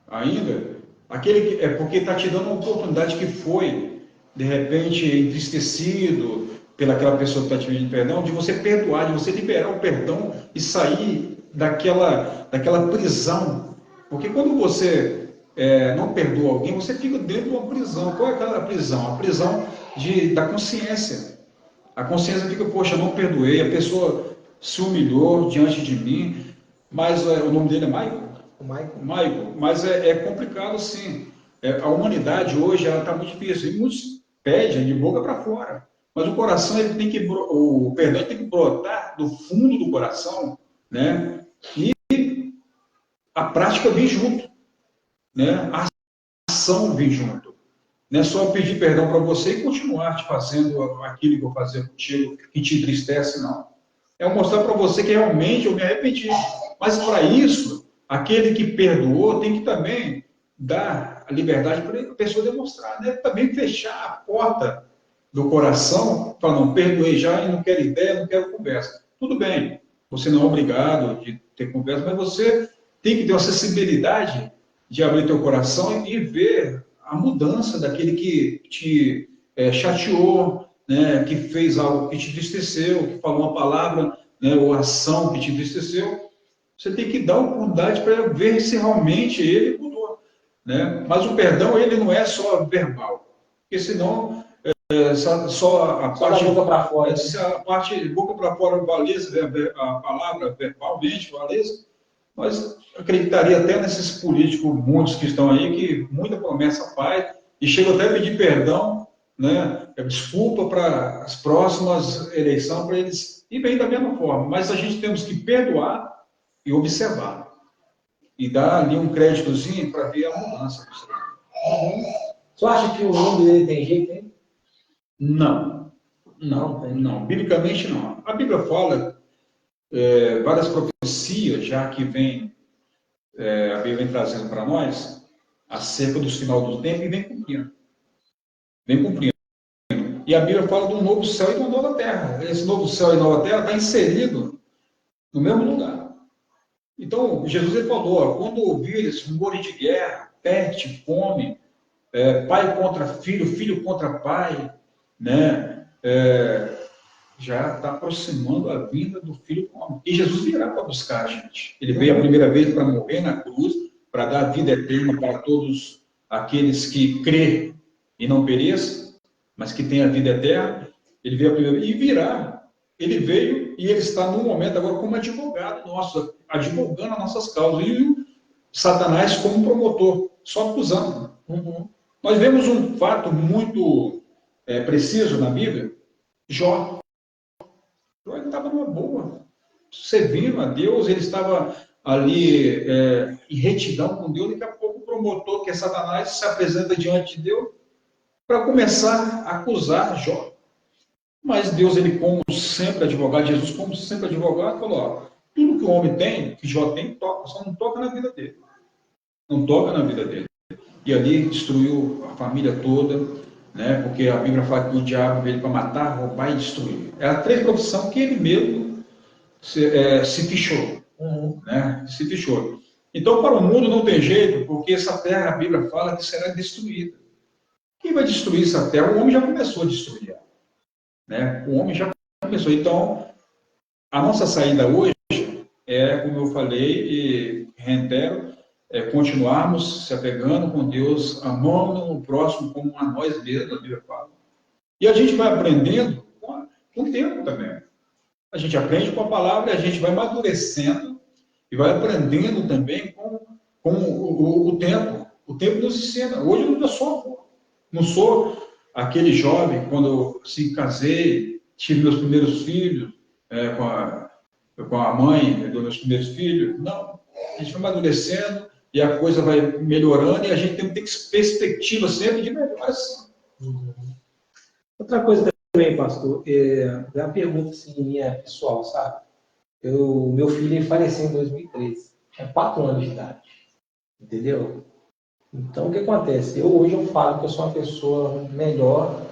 ainda, é porque está te dando uma oportunidade que foi, de repente, entristecido pelaquela pessoa que está te pedindo perdão, de você perdoar, de você liberar o perdão e sair daquela prisão. Porque quando você não perdoa alguém, você fica dentro de uma prisão. Qual é aquela prisão? A prisão da consciência. A consciência fica, poxa, eu não perdoei, a pessoa se humilhou diante de mim, mas o nome dele é Michael? Michael. Mas é complicado, sim. A humanidade hoje está muito difícil, e muitos pedem de boca para fora. Mas o coração, o perdão tem que brotar do fundo do coração, né? E a prática vem junto. Né? A ação vem junto. Não é só pedir perdão para você e continuar te fazendo aquilo que eu fazia contigo, que te entristece, não. É mostrar para você que realmente eu me arrependi. Mas para isso, aquele que perdoou tem que também dar a liberdade para a pessoa demonstrar, né? Também fechar a porta do coração, falar, não, perdoei já e não quero ideia, não quero conversa. Tudo bem, você não é obrigado de ter conversa, mas você tem que ter uma sensibilidade de abrir teu coração e ver a mudança daquele que te chateou, né, que fez algo que te entristeceu, que falou uma palavra, né, ou ação que te entristeceu. Você tem que dar a oportunidade para ver se realmente ele mudou, né? Mas o perdão, ele não é só verbal, porque senão só a Só da parte boca para fora. se a parte de boca para fora valesse, a palavra verbalmente valesse, mas acreditaria até nesses políticos, muitos que estão aí, que muita promessa faz, e chega até a pedir perdão, né, desculpa para as próximas eleições, para eles, e bem da mesma forma, mas a gente temos que perdoar e observar, e dar ali um créditozinho para ver a mudança. Você acha que o mundo dele tem jeito, hein? Não, não, biblicamente não. A Bíblia fala várias profecias já que a Bíblia vem trazendo para nós acerca do final do tempo e vem cumprindo. Vem cumprindo. E a Bíblia fala de um novo céu e de uma nova terra. Esse novo céu e nova terra está inserido no mesmo lugar. Então, Jesus ele falou, ó, quando ouvires rumores de guerra, peste, fome, pai contra filho, filho contra pai, né? Já está aproximando a vinda do Filho do Homem. E Jesus virá para buscar a gente. Ele veio a primeira vez para morrer na cruz, para dar vida eterna para todos aqueles que crê e não pereçam, mas que têm a vida eterna. Ele veio a primeira vez e virá. Ele veio e ele está no momento agora como advogado nosso, advogando as nossas causas. E o Satanás como promotor, só acusando. Uhum. Nós vemos um fato muito preciso na Bíblia, Jó. Ele estava numa boa, servindo a Deus, ele estava ali em retidão com Deus, daqui a pouco o promotor, que é Satanás, se apresenta diante de Deus para começar a acusar Jó. Mas Deus, ele como sempre advogado, Jesus como sempre advogado, falou, ó, tudo que o homem tem, que Jó tem, toca, só não toca na vida dele. Não toca na vida dele. E ali destruiu a família toda, né? Porque a Bíblia fala que o diabo veio para matar, roubar e destruir. Era 3 profissões que ele mesmo se fichou, né? Se fichou. Então, para o mundo não tem jeito, porque essa terra, a Bíblia fala que será destruída. Quem vai destruir essa terra? O homem já começou a destruir, né? O homem já começou. Então, a nossa saída hoje como eu falei e reitero, continuarmos se apegando com Deus, amando o próximo como a nós mesmos, a Bíblia fala. E a gente vai aprendendo com o tempo também. A gente aprende com a palavra e a gente vai amadurecendo e vai aprendendo também com o tempo. O tempo nos ensina. Hoje eu não sou aquele jovem, quando eu se casei, tive meus primeiros filhos, com a mãe dos meus primeiros filhos. Não. A gente vai amadurecendo e a coisa vai melhorando e a gente tem que ter perspectiva sempre de melhoras. Outra coisa também, pastor, é uma pergunta assim, minha pessoal, sabe? Meu filho ele faleceu em 2013, tinha 4 anos de idade, entendeu? Então, o que acontece? Hoje eu falo que eu sou uma pessoa melhor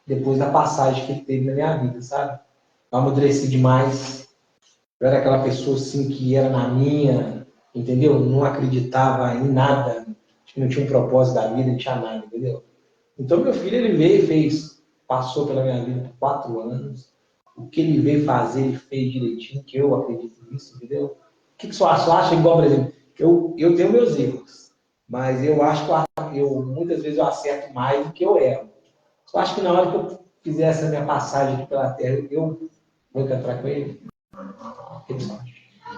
depois da passagem que ele teve na minha vida, sabe? Eu amadureci demais, eu era aquela pessoa assim que era na minha, entendeu? Não acreditava em nada, não tinha um propósito da vida, não tinha nada, entendeu? Então, meu filho, ele veio e passou pela minha vida por 4 anos, o que ele veio fazer, ele fez direitinho, que eu acredito nisso, entendeu? O que você acha? Igual, por exemplo, eu tenho meus erros, mas eu acho que muitas vezes eu acerto mais do que eu erro. Eu acho que na hora que eu fizer essa minha passagem aqui pela Terra, eu vou encontrar com ele.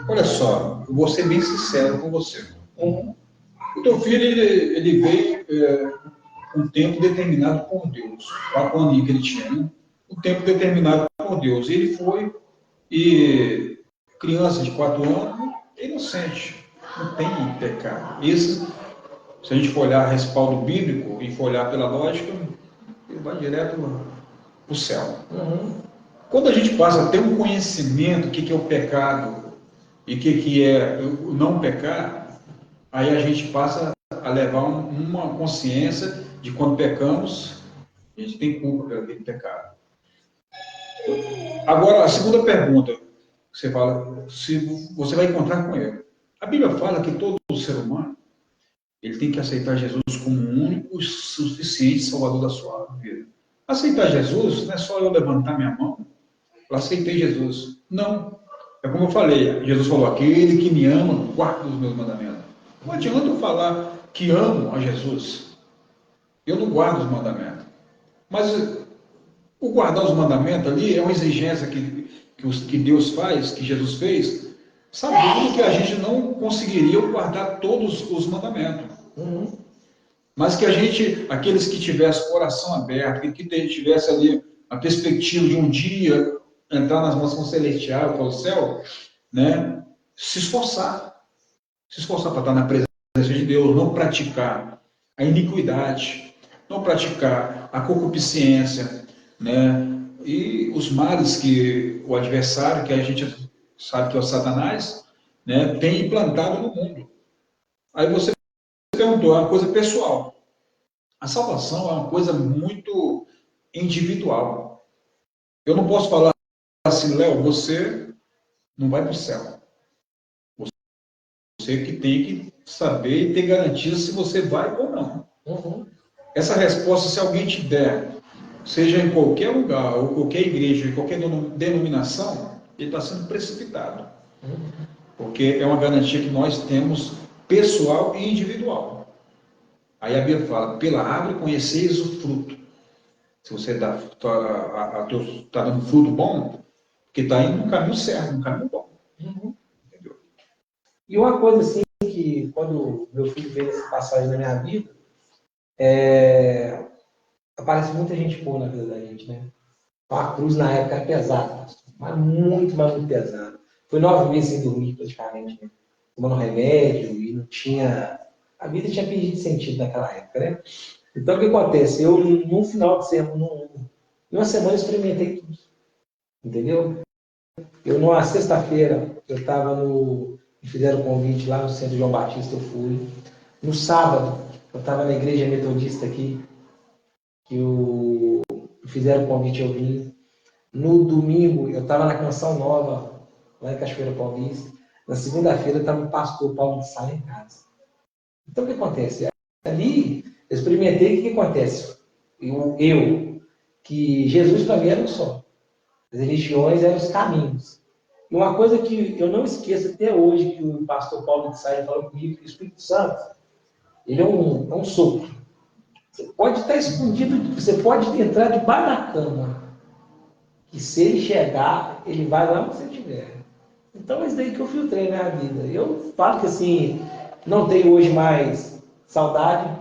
Olha só, eu vou ser bem sincero com você. O teu filho, ele veio um tempo determinado por Deus. 4 anos que ele tinha, né? Um tempo determinado por Deus. Ele foi, e criança de 4 anos, é inocente, não tem pecado. Se a gente for olhar respaldo bíblico e for olhar pela lógica, ele vai direto para o céu. Quando a gente passa a ter um conhecimento do que é o pecado e o que é o não pecar, aí a gente passa a levar uma consciência de quando pecamos, a gente tem culpa pelo aquele pecado. Agora, a segunda pergunta, você fala, se você vai encontrar com ele. A Bíblia fala que todo ser humano, ele tem que aceitar Jesus como o único e suficiente salvador da sua vida. Aceitar Jesus não é só eu levantar minha mão, eu aceitei Jesus. Não. É como eu falei, Jesus falou, aquele que me ama, guarda os meus mandamentos. Não adianta eu falar que amo a Jesus. Eu não guardo os mandamentos. Mas o guardar os mandamentos ali é uma exigência que Deus faz, que Jesus fez, sabendo que a gente não conseguiria guardar todos os mandamentos. Mas que a gente, aqueles que tivessem o coração aberto, que tivesse ali a perspectiva de um dia entrar nas mansões celestiais, para o céu, né? Se esforçar para estar na presença de Deus, não praticar a iniquidade, não praticar a concupiscência, né? E os males que o adversário, que a gente sabe que é o Satanás, né, tem implantado no mundo. Aí você perguntou, é uma coisa pessoal. A salvação é uma coisa muito individual. Eu não posso falar assim, Léo, você não vai para o céu. Você que tem que saber e ter garantia se você vai ou não. Essa resposta, se alguém te der, seja em qualquer lugar, ou qualquer igreja, em qualquer denominação, ele está sendo precipitado. Porque é uma garantia que nós temos pessoal e individual. Aí a Bíblia fala, pela árvore conheceis o fruto. Se você está dando fruto bom, porque está indo no caminho certo, no caminho bom. Entendeu? E uma coisa assim, que quando meu filho veio essa passagem na minha vida, aparece muita gente boa na vida da gente, né? A cruz na época era pesada, mas muito pesada. Foi 9 meses sem dormir praticamente, né? Tomando remédio e não tinha... A vida tinha perdido sentido naquela época, né? Então o que acontece? Eu, num final de semana, numa semana, experimentei tudo. Entendeu? Eu, numa sexta-feira, eu estava no... Me fizeram um convite lá no Centro João Batista, eu fui. No sábado, eu estava na igreja metodista aqui, que fizeram o convite, eu vim. No domingo, eu estava na Canção Nova, lá em Cachoeira Paulista. Na segunda-feira, estava o pastor Paulo de Sá em casa. Então, o que acontece? Ali, eu experimentei o que acontece. Que Jesus para mim era um só. As religiões eram os caminhos. E uma coisa que eu não esqueço até hoje, que o pastor Paulo de Sá falou comigo, que o Espírito Santo, ele é um sopro. Você pode estar escondido, você pode entrar debaixo da cama, que se ele chegar, ele vai lá onde você estiver. Então é isso daí que eu filtrei na minha vida. Eu falo que assim, não tenho hoje mais saudade,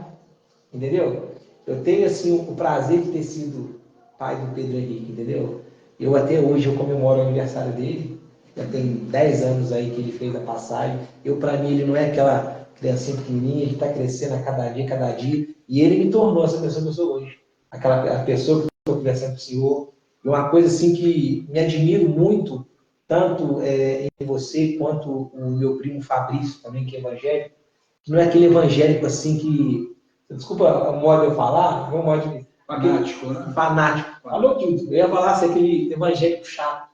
entendeu? Eu tenho assim o prazer de ter sido pai do Pedro Henrique, entendeu? Eu até hoje eu comemoro o aniversário dele, já tem 10 anos aí que ele fez a passagem. Para mim, ele não é aquela criancinha pequenininha, ele está crescendo a cada dia, e ele me tornou essa pessoa que eu sou hoje. A pessoa que eu estou conversando com o senhor. E uma coisa assim que me admiro muito, tanto em você quanto o meu primo Fabrício, também, que é evangélico, que não é aquele evangélico assim que... Desculpa o modo de eu falar, meu modo de... Fanático, né? Fanático. Falou tudo. Eu ia falar assim, aquele evangélico chato.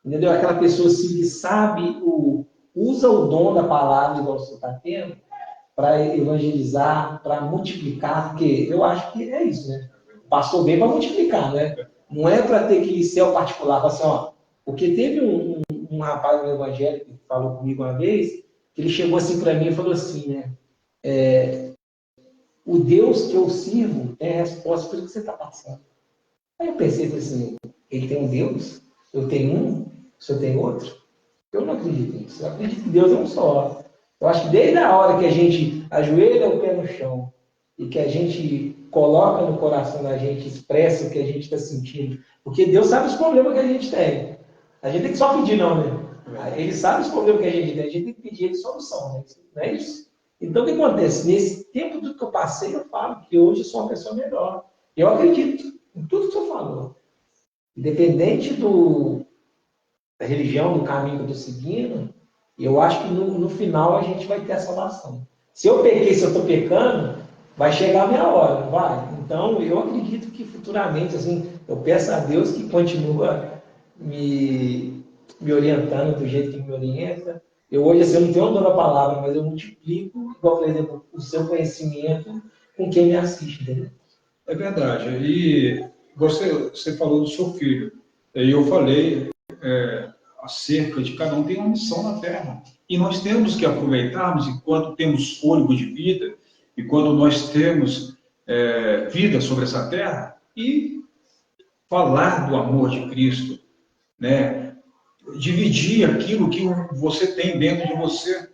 Entendeu? Aquela pessoa assim que sabe, usa o dom da palavra, igual você está tendo, para evangelizar, para multiplicar, porque eu acho que é isso, né? O pastor vem para multiplicar, né? Não é para ter aquele céu particular, assim, ó. Porque teve um rapaz no evangelho que falou comigo uma vez, que ele chegou assim para mim e falou assim, né? O Deus que eu sirvo tem a resposta para o que você está passando. Aí eu pensei assim, ele tem um Deus, eu tenho um, o senhor tem outro? Eu não acredito nisso. Eu acredito que Deus é um só. Eu acho que desde a hora que a gente ajoelha o pé no chão e que a gente coloca no coração da gente, expressa o que a gente está sentindo, porque Deus sabe os problemas que a gente tem. A gente tem que só pedir, não, né? Ele sabe os problemas que a gente tem, a gente tem que pedir ele solução, né? Não é isso? Então, o que acontece? Nesse tempo tudo que eu passei, eu falo que hoje eu sou uma pessoa melhor. Eu acredito em tudo que você falou. Independente da religião, do caminho que eu estou seguindo, eu acho que no final a gente vai ter a salvação. Se eu pequei, se eu estou pecando, vai chegar a minha hora, não vai? Então, eu acredito que futuramente, assim, eu peço a Deus que continua me orientando do jeito que me orienta. Eu hoje, assim, eu não tenho o dom da palavra, mas eu multiplico, igual, por exemplo, o seu conhecimento com quem me assiste, entendeu? É verdade. E você falou do seu filho. E eu falei acerca de cada um tem uma missão na Terra. E nós temos que aproveitarmos enquanto temos fôlego de vida, e quando nós temos vida sobre essa terra, e falar do amor de Cristo, né? Dividir aquilo que você tem dentro de você.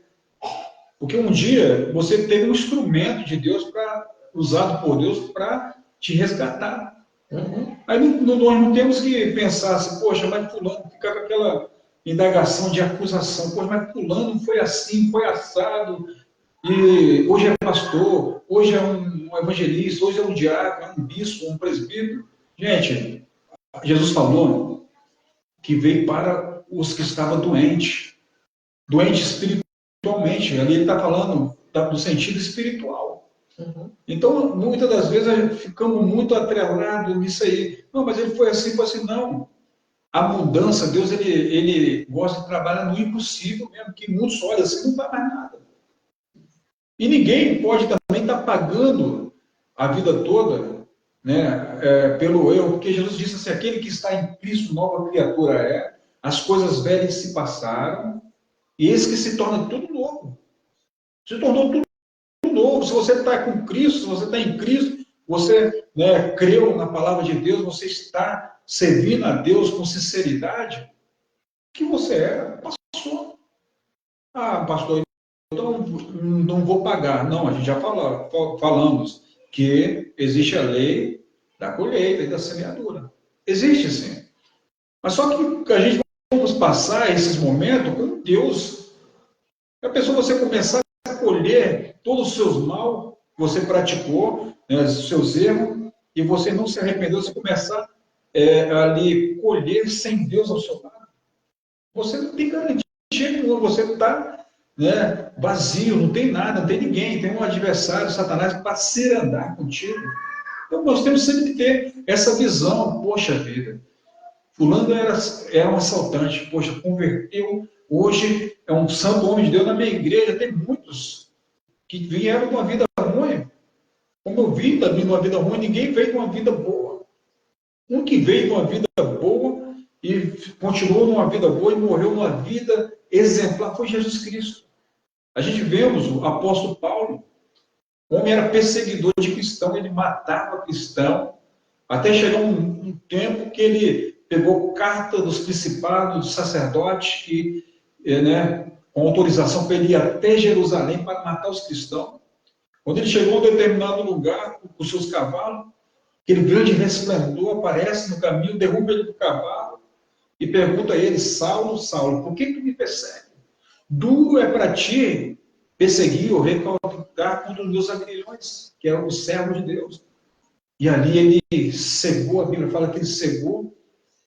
Porque um dia você teve um instrumento de Deus usado por Deus para te resgatar. Uhum. Aí nós não temos que pensar assim, poxa, mas fulano, ficar com aquela indagação de acusação, poxa, mas fulano foi assim, foi assado, e hoje é pastor, hoje é um evangelista, hoje é um diácono, é um bispo, um presbítero. Gente, Jesus falou que veio para os que estavam doentes espiritualmente. Ali ele está falando do sentido espiritual. Uhum. Então, muitas das vezes, ficamos muito atrelados nisso aí. Não, mas ele foi assim, não. A mudança, Deus, ele gosta de trabalhar no impossível mesmo, que muitos olham assim, não vai mais nada. E ninguém pode também estar pagando a vida toda, né, pelo erro, porque Jesus disse assim, aquele que está em Cristo, nova criatura é, as coisas velhas se passaram, e esse que se torna tudo novo. Se tornou tudo novo. Se você está com Cristo, se você está em Cristo, você, né, creu na palavra de Deus, você está servindo a Deus com sinceridade, o que você era, passou. Ah, pastor, então não vou pagar. Não, a gente já falamos que existe a lei da colheita e da semeadura. Existe sim. Mas só que a gente vamos passar esses momentos com Deus. A pessoa, você começar a colher todos os seus mal que você praticou, né, os seus erros, e você não se arrependeu, você começar ali colher sem Deus ao seu lado. Você não tem garantia nenhuma, você está, né, vazio, não tem nada, não tem ninguém, tem um adversário, Satanás, para se andar contigo. Então nós temos sempre que ter essa visão, poxa vida, fulano era um assaltante, poxa, converteu, hoje é um santo homem de Deus. Na minha igreja tem muitos que vieram de uma vida ruim. Como eu vim também de uma vida ruim, ninguém veio de uma vida boa. Um que veio de uma vida boa e continuou numa vida boa e morreu numa vida exemplar foi Jesus Cristo. A gente vemos o apóstolo Paulo, o homem era perseguidor de cristão, ele matava cristão, até chegar um tempo que ele pegou carta dos principados, dos sacerdotes, né, com autorização para ele ir até Jerusalém para matar os cristãos. Quando ele chegou a um determinado lugar, com os seus cavalos, aquele grande resplendor aparece no caminho, derruba ele do cavalo e pergunta a ele, Saulo, Saulo, por que tu me persegue? Duro é para ti perseguir ou recalcar contra os meus aguilhões, que é o servo de Deus. E ali ele cegou, a Bíblia fala que ele cegou,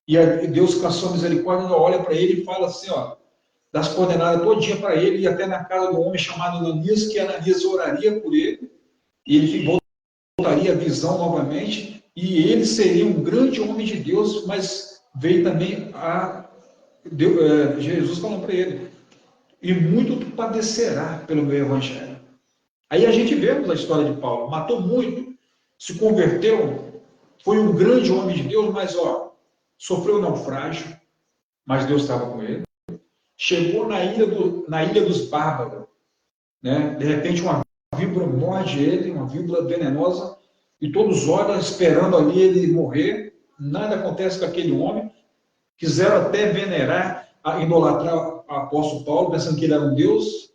e Deus, com a sua misericórdia, olha para ele e fala assim, ó, das coordenadas todo dia para ele, e até na casa do homem chamado Ananias, que Ananias oraria por ele, e ele voltaria a visão novamente, e ele seria um grande homem de Deus, mas veio também Jesus falando para ele, e muito tu padecerá pelo meu evangelho. Aí a gente vemos a história de Paulo, matou muito, se converteu, foi um grande homem de Deus, mas sofreu naufrágio, mas Deus estava com ele. Chegou na ilha dos bárbaros, né? De repente uma víbora morde ele, uma víbora venenosa, e todos olham esperando ali ele morrer, nada acontece com aquele homem, quiseram até venerar, idolatrar o apóstolo Paulo, pensando que ele era um Deus,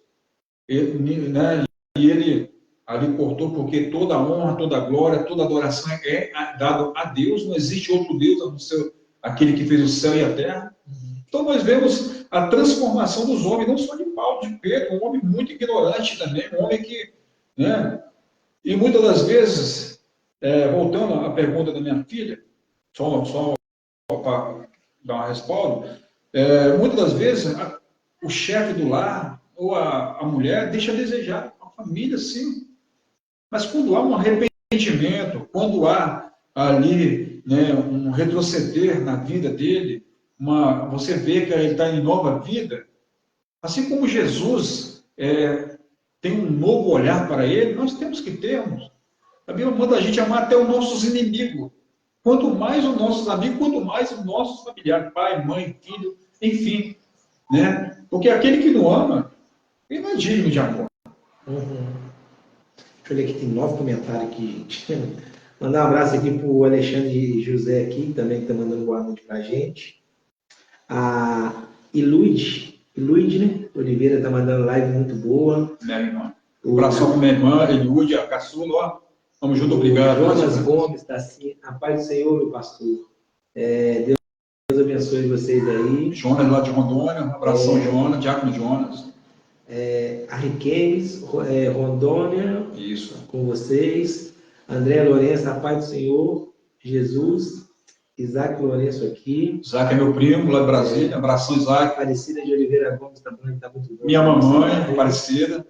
né? E ele ali cortou, porque toda honra, toda glória, toda adoração é dado a Deus, não existe outro Deus a não ser aquele que fez o céu e a terra. Então nós vemos a transformação dos homens, não só de Paulo, de Pedro, um homem muito ignorante também, um homem que, né? E muitas das vezes, voltando à pergunta da minha filha, só para dar uma resposta, muitas das vezes o chefe do lar ou a mulher deixa a desejar, a família sim, mas quando há um arrependimento, quando há ali, né, um retroceder na vida dele, você vê que ele está em nova vida, assim como Jesus tem um novo olhar para ele, nós temos que termos. A Bíblia manda a gente amar até os nossos inimigos. Quanto mais os nossos amigos, quanto mais os nossos familiares, pai, mãe, filho, enfim. Né? Porque aquele que não ama, ele não é digno de amor. Uhum. Deixa eu ler aqui, tem 9 comentários aqui. Mandar um abraço aqui para o Alexandre José aqui, que também está mandando boa noite para a gente. A Iluide, né? Oliveira está mandando live muito boa. Minha irmã. Um abraço para minha irmã, Eliúde, a caçula, ó. Vamos junto, obrigado. Jonas Gomes está assim. A paz do Senhor, meu pastor. Deus abençoe vocês aí. Jonas lá de Rondônia, um abração, Jonas, Diácono Jonas. A Riquemes, Rondônia, isso, com vocês. André Lourenço, a paz do Senhor, Jesus. Isaac Lourenço aqui. Isaac é meu primo, lá de Brasília. Abração, Isaac. Aparecida de Oliveira Gomes está falando que está muito bom. Minha mamãe, Aparecida.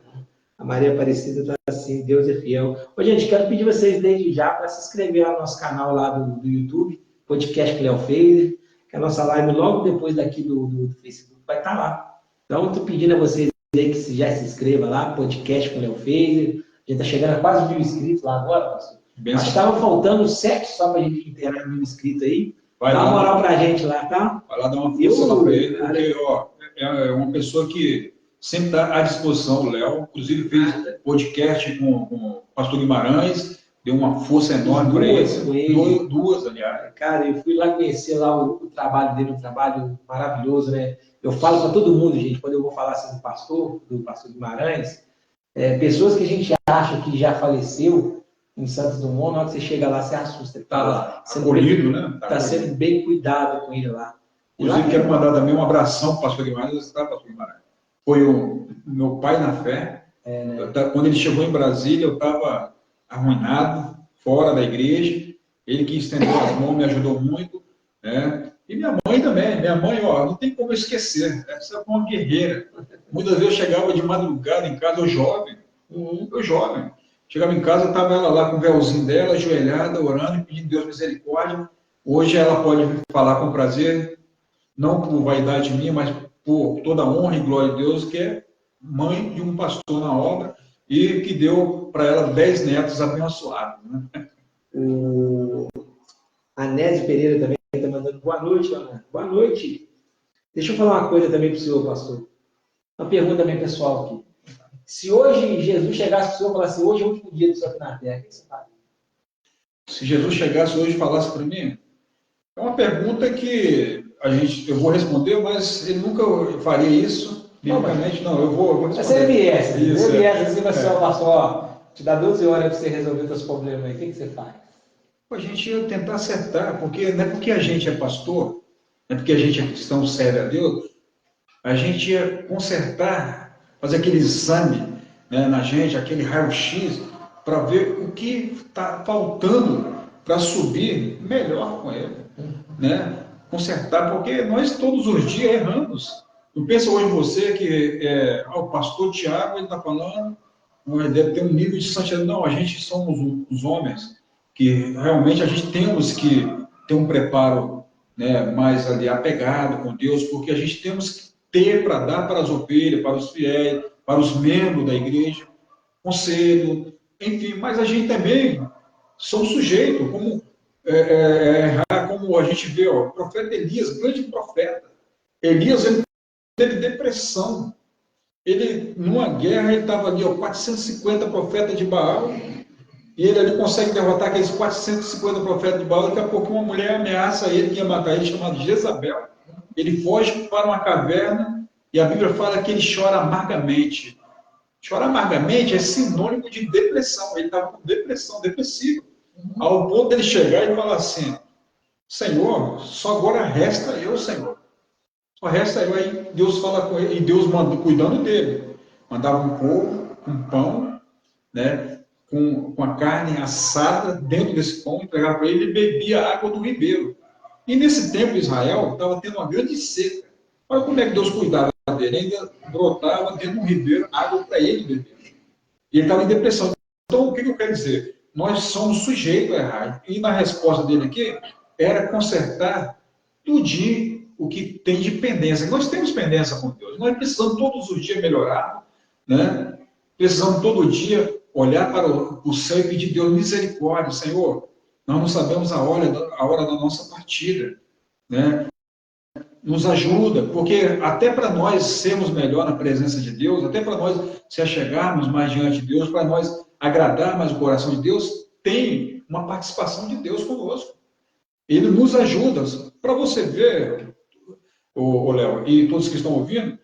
A Maria Aparecida está assim, Deus é fiel. Ô, gente, quero pedir vocês desde já para se inscrever no nosso canal lá do YouTube, Podcast Cleo Fader, que a nossa live logo depois daqui do Facebook vai estar lá. Então, estou pedindo a vocês aí que já se inscreva lá, Podcast Cleo Fader. A gente está chegando a quase 1.000 inscritos lá agora, pastor. Mas estava faltando 7 só para a gente inteirar 1.000 inscritos aí. Dá uma moral para a gente lá, tá? Vai lá dar uma força para ele, porque ó, é uma pessoa que sempre está à disposição, o Léo. Inclusive fez podcast com o pastor Guimarães, deu uma força enorme para ele. Duas, aliás. Cara, eu fui lá conhecer lá o trabalho dele, um trabalho maravilhoso, né? Eu falo para todo mundo, gente, quando eu vou falar assim do pastor Guimarães, pessoas que a gente acha que já faleceu em Santos Dumont, na hora que você chega lá, você assusta. Está lá, acolhido, né? Está sendo bem cuidado com ele lá. Inclusive, quero mandar também um abração para o pastor Guimarães, tá, pastor Guimarães? Foi o meu pai na fé. Né? Quando ele chegou em Brasília, eu estava arruinado, fora da igreja. Ele que estendeu as mãos, me ajudou muito. Né? E minha mãe também. Minha mãe, ó, não tem como eu esquecer. Essa é uma guerreira. Muitas vezes eu chegava de madrugada em casa, eu jovem. Chegava em casa, estava ela lá com o véuzinho dela, ajoelhada, orando e pedindo Deus misericórdia. Hoje ela pode me falar com prazer, não por vaidade minha, mas por toda a honra e glória de Deus, que é mãe de um pastor na obra e que deu para ela 10 netos abençoados. Né? O Anésio Pereira também está mandando boa noite, Ana. Boa noite. Deixa eu falar uma coisa também para o senhor, pastor. Uma pergunta também pessoal aqui. Se hoje Jesus chegasse para o senhor e falasse, hoje é o último dia do senhor aqui na Terra, o que você faz? Se Jesus chegasse hoje e falasse para mim, é uma pergunta que eu vou responder, mas ele nunca faria isso. Biblicamente, não, eu vou responder. Mas se ele viesse, assim, vai ser, pastor, ó, te dá 12 horas para você resolver os seus problemas aí, o que você faz? A gente ia tentar acertar, porque não é porque a gente é pastor, não é porque a gente é cristão, serve a Deus, a gente ia consertar, fazer aquele exame, né, na gente, aquele raio-x, para ver o que está faltando para subir melhor com ele, né? Consertar, porque nós todos os dias erramos. Não pensa hoje você que o pastor Tiago está falando, ele deve ter um nível de santidade. Não, a gente somos os homens que realmente a gente temos que ter um preparo, né, mais ali apegado com Deus, porque a gente temos que ter para dar para as ovelhas, para os fiéis, para os membros da igreja, conselho, enfim, mas a gente também somos sujeitos, como como a gente vê, ó, o profeta Elias, grande profeta. Elias, ele teve depressão. Ele, numa guerra, ele estava ali, ó, 450 profetas de Baal, e ele consegue derrotar aqueles 450 profetas de Baal. Daqui a pouco uma mulher ameaça ele, que ia matar ele, chamada Jezabel. Ele foge para uma caverna, e a Bíblia fala que ele chora amargamente. Chorar amargamente é sinônimo de depressão. Ele estava com depressão, depressivo. Ao ponto dele chegar e falar assim, Senhor, só agora resta eu, Senhor. Só resta eu. Aí Deus fala com ele, e Deus manda, cuidando dele. Mandava um couro, um pão, né, com a carne assada dentro desse pão, entregava para ele e bebia a água do ribeiro. E nesse tempo Israel estava tendo uma grande seca. Olha como é que Deus cuidava dele, ainda brotava dentro do ribeiro água para ele beber. E ele estava em depressão. Então, o que eu quero dizer? Nós somos sujeitos a errar. E na resposta dele aqui, era consertar tudinho o que tem de pendência. Nós temos pendência com Deus. Nós precisamos todos os dias melhorar, né? Precisamos todo dia olhar para o céu e pedir Deus misericórdia. Senhor, nós não sabemos a hora da nossa partida, né? Nos ajuda, porque até para nós sermos melhor na presença de Deus, até para nós se achegarmos mais diante de Deus, para nós agradar mais o coração de Deus, tem uma participação de Deus conosco. Ele nos ajuda. Para você ver, o Léo, e todos que estão ouvindo,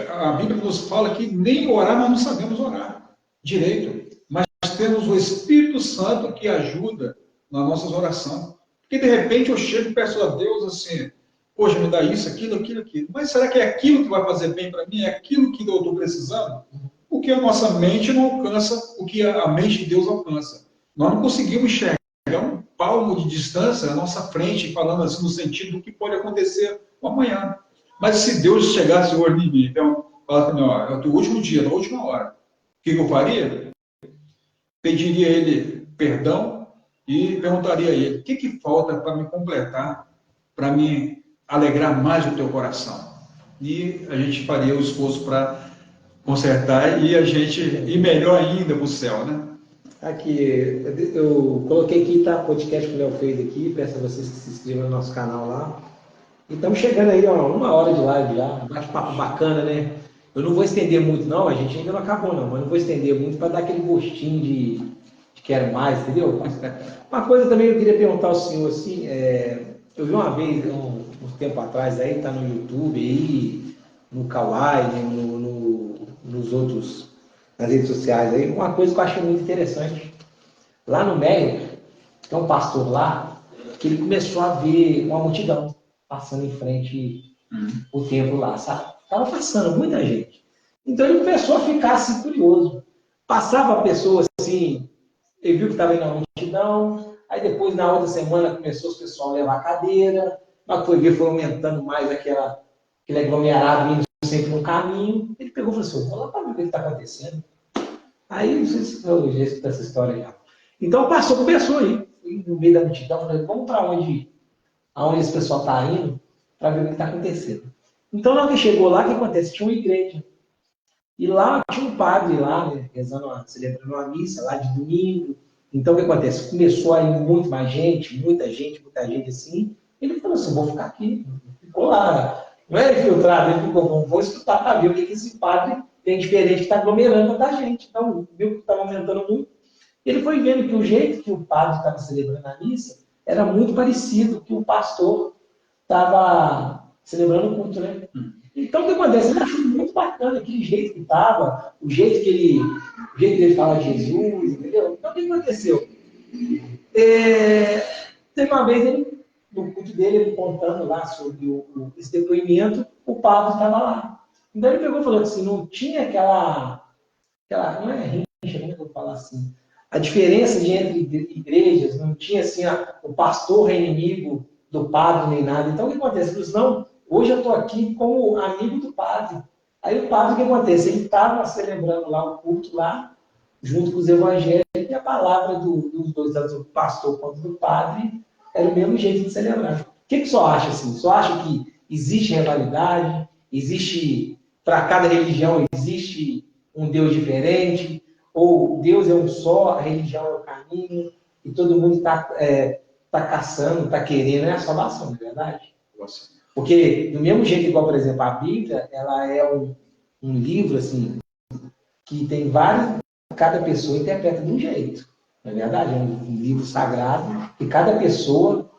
a Bíblia nos fala que nem orar nós não sabemos orar direito, mas temos o Espírito Santo que ajuda nas nossas orações. Porque de repente eu chego e peço a Deus assim, poxa, me dá isso, aquilo. Mas será que é aquilo que vai fazer bem para mim? É aquilo que eu estou precisando? Porque a nossa mente não alcança o que a mente de Deus alcança. Nós não conseguimos enxergar um palmo de distância à nossa frente, falando assim no sentido do que pode acontecer amanhã. Mas se Deus chegasse hoje em mim, então, fala para mim, ó, é o teu último dia, na última hora, o que eu faria? Pediria a ele perdão e perguntaria a ele, o que falta para me completar, para me alegrar mais o teu coração? E a gente faria o esforço para consertar e a gente ir melhor ainda para o céu, né? Aqui, eu coloquei aqui, tá? Podcast que o Léo fez aqui, peço a vocês que se inscrevam no nosso canal lá. E estamos chegando aí, ó, 1 hora de live já, um bate-papo bacana, né? Eu não vou estender muito, não, a gente ainda não acabou, não, mas não vou estender muito para dar aquele gostinho de quero mais, entendeu? Uma coisa também eu queria perguntar ao senhor, assim, eu vi uma vez, uns tempo atrás, aí, tá no YouTube, aí, no Kawaii, nos outros, nas redes sociais, aí, uma coisa que eu achei muito interessante. Lá no México, tem um pastor lá, que ele começou a ver uma multidão passando em frente o templo lá, sabe? Estava passando muita gente. Então ele começou a ficar assim curioso. Passava a pessoa assim, ele viu que estava indo na multidão, aí depois na outra semana começou o pessoal a levar cadeira, mas foi ver, foi aumentando mais aquele aglomerado indo sempre no caminho. Ele pegou e falou assim, vou lá para ver o que está acontecendo. Aí, não sei se eu já escutei essa história já. Então passou, começou aí, no meio da multidão, falei, vamos para aonde esse pessoal está indo, para ver o que está acontecendo. Então, na hora que chegou lá, o que acontece? Tinha uma igreja. E lá tinha um padre lá, né, celebrando uma missa lá de domingo. Então, o que acontece? Começou a ir muito mais gente, muita gente assim. Ele falou assim, vou ficar aqui. Ficou lá. Não é infiltrado, ele ficou, vou escutar para ver o que esse padre tem diferente que está aglomerando da gente. Então, viu que estava aumentando muito. Ele foi vendo que o jeito que o padre estava celebrando a missa era muito parecido com o que o pastor estava celebrando o culto, né? Então, o que acontece? Ele achou muito bacana aquele jeito que estava, o jeito que ele fala de Jesus, entendeu? Então, o que aconteceu? Teve uma vez, no culto dele, ele contando lá sobre esse depoimento, o padre estava lá. Então, ele pegou e falou assim, não tinha aquela não é rincha, como eu vou falar assim, a diferença entre igrejas, não tinha assim, o pastor é inimigo do padre nem nada. Então, o que acontece? Eles, não, hoje eu estou aqui como amigo do padre. Aí o padre, o que acontece? Ele estava celebrando lá o culto lá, junto com os evangélicos, e a palavra dos dois, tanto do pastor quanto do padre, era o mesmo jeito de celebrar. O que só acha assim? Só acha que existe rivalidade, existe, para cada religião, existe um Deus diferente, ou Deus é um só, a religião é o caminho, e todo mundo está caçando, está querendo, é a salvação, não é verdade? Porque, do mesmo jeito, igual, por exemplo, a Bíblia, ela é um livro, assim, que tem vários, cada pessoa interpreta de um jeito, não é verdade? É um livro sagrado, e cada pessoa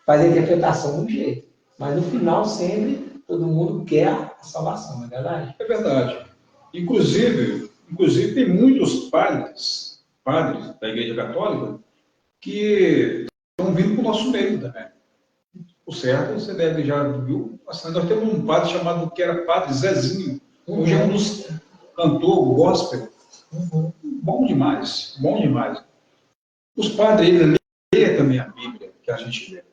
faz a interpretação de um jeito. Mas, no final, sempre, todo mundo quer a salvação, não é verdade? É verdade. Inclusive tem muitos padres da Igreja Católica que estão vindo para o nosso meio também. O certo, você deve já viu. Assim, nós temos um padre chamado, que era padre Zezinho, hoje é um dos cantores gospel. Bom demais, bom demais. Os padres, eles lêem também a Bíblia, que a gente lê.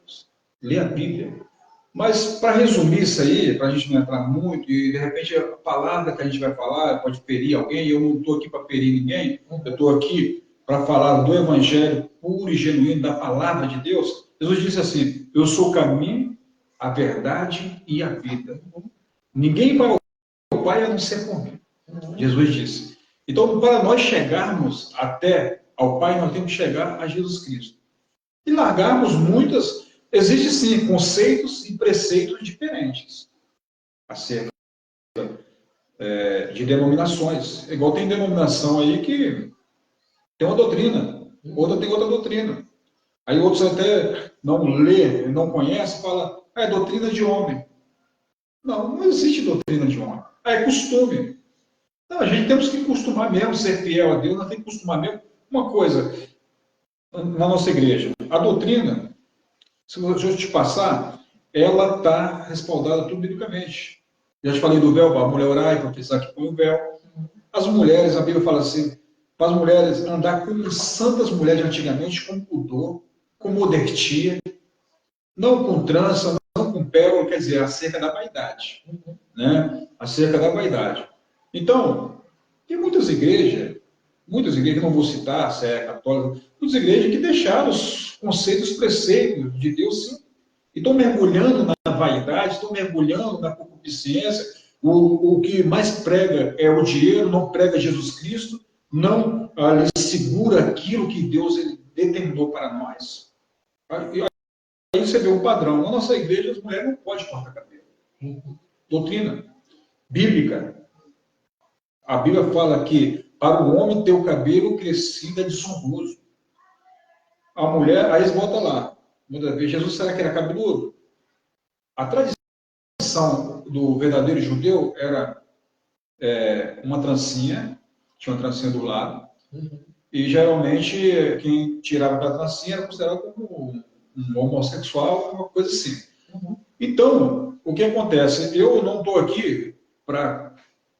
Lê a Bíblia. Mas, para resumir isso aí, para a gente não entrar muito, e de repente a palavra que a gente vai falar pode ferir alguém, e eu não estou aqui para ferir ninguém, eu estou aqui para falar do Evangelho puro e genuíno, da palavra de Deus. Jesus disse assim: eu sou o caminho, a verdade e a vida. Ninguém vai ao Pai a não ser por mim. Jesus disse. Então, para nós chegarmos até ao Pai, nós temos que chegar a Jesus Cristo. E largarmos muitas. Existem, sim, conceitos e preceitos diferentes acerca de denominações. Igual tem denominação aí que tem uma doutrina, outra tem outra doutrina. Aí outros até não lê, não conhece, fala, é doutrina de homem. Não, não existe doutrina de homem. É costume. Não, a gente temos que costumar mesmo ser fiel a Deus, nós temos que costumar mesmo. Uma coisa, na nossa igreja, a doutrina, se eu te passar, ela está respaldada tudo biblicamente. Já te falei do véu, para a mulher orar e profetizar que põe o véu. As mulheres, a Bíblia fala assim, para as mulheres andar como santas mulheres de antigamente, com pudor, com modestia, não com trança, não com pérola, quer dizer, acerca da vaidade. Né? Acerca da vaidade. Então, tem muitas igrejas, não vou citar, se é católica, muitas igrejas que deixaram os conceitos, os preceitos de Deus, sim, e estão mergulhando na vaidade, estão mergulhando na concupiscência. O que mais prega é o dinheiro, não prega Jesus Cristo, não segura aquilo que Deus determinou para nós. Aí você vê um padrão. Na nossa igreja, as mulheres não podem cortar cabelo. Doutrina bíblica. A Bíblia fala que para o homem ter o cabelo crescido é desonroso. A mulher, aí eles botam lá. Muitas vezes, Jesus, será que era cabeludo? A tradição do verdadeiro judeu era uma trancinha, tinha uma trancinha do lado, e geralmente quem tirava da trancinha era considerado como um homossexual, uma coisa assim. Então, o que acontece? Eu não estou aqui para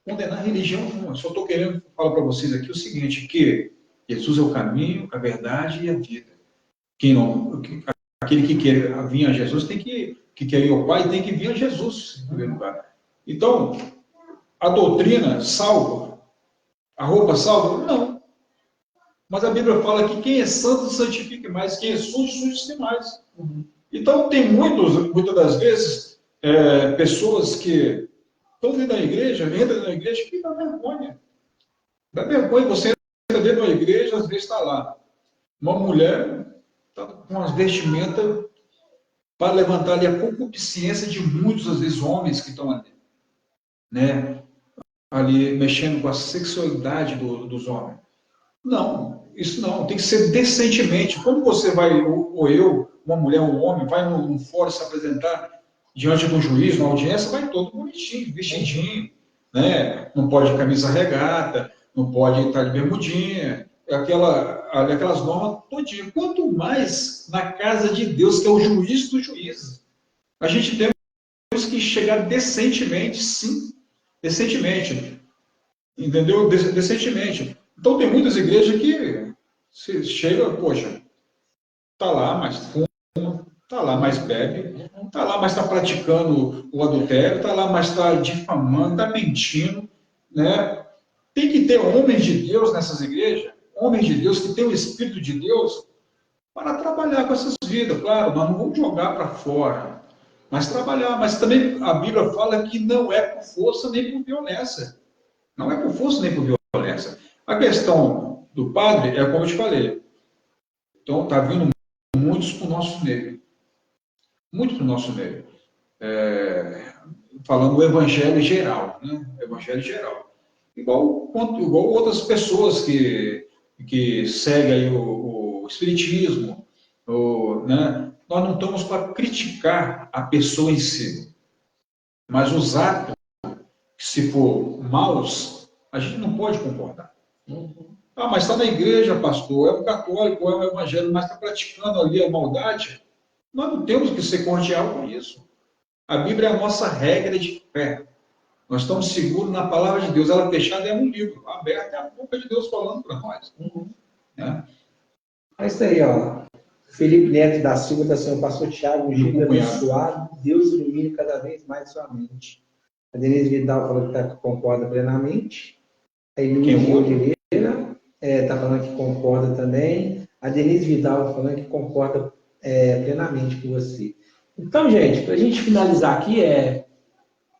condenar religião nenhuma, só estou querendo falar para vocês aqui o seguinte, que Jesus é o caminho, a verdade e a vida. Aquele que quer vir a Jesus tem que quer ir ao Pai tem que vir a Jesus, em primeiro lugar. Então, a doutrina salva? A roupa salva? Não. Mas a Bíblia fala que quem é santo santifique mais, quem é sujo, suje-se mais. Então, tem muitas das vezes, pessoas que estão dentro da igreja, entram na igreja, que dá vergonha. Dá vergonha, você entra dentro da igreja, às vezes está lá. Uma mulher está com umas vestimentas para levantar ali a concupiscência de muitos, às vezes, homens que estão ali. Né? Ali mexendo com a sexualidade dos homens. Não, isso não. Tem que ser decentemente. Quando você vai, ou eu, uma mulher, um homem, vai num fórum se apresentar diante de um juiz, uma audiência, vai todo bonitinho, vestidinho, né? Não pode camisa regata, não pode estar de bermudinha, aquelas normas todinhas. Quanto mais na casa de Deus, que é o juiz dos juízes. A gente temos que chegar decentemente, sim, decentemente. Entendeu? Decentemente. Então tem muitas igrejas que você chega, poxa, está lá, mas fuma, está lá, mas bebe, está lá, mas está praticando o adultério, está lá, mas está difamando, está mentindo, né? Tem que ter homens de Deus nessas igrejas, homens de Deus que têm o Espírito de Deus para trabalhar com essas vidas. Claro, nós não vamos jogar para fora, mas trabalhar. Mas também a Bíblia fala que não é por força nem por violência. Não é por força nem por violência. A questão do padre é como eu te falei. Então, está vindo muitos para o nosso meio. Muitos para o nosso meio. Falando o evangelho geral. Né? Evangelho geral. Igual outras pessoas que seguem aí o espiritismo. Né? Nós não estamos para criticar a pessoa em si. Mas os atos, se for maus, a gente não pode concordar. Ah, mas está na igreja, pastor, é um católico, é um evangelho, mas está praticando ali a maldade. Nós não temos que ser cordial com isso. A Bíblia é a nossa regra de fé. Nós estamos seguros na palavra de Deus. Ela fechada é um livro, aberta é a boca de Deus falando para nós. Né? É isso aí, ó. Felipe Neto da Silva da Senhor Pastor Thiago, um dia abençoado. Deus ilumine cada vez mais sua mente. A Denise Vidal falou que concorda plenamente. A Ilúcia Oliveira está falando que concorda também. A Denise Vidal falando que concorda plenamente com você. Então, gente, para a gente finalizar aqui,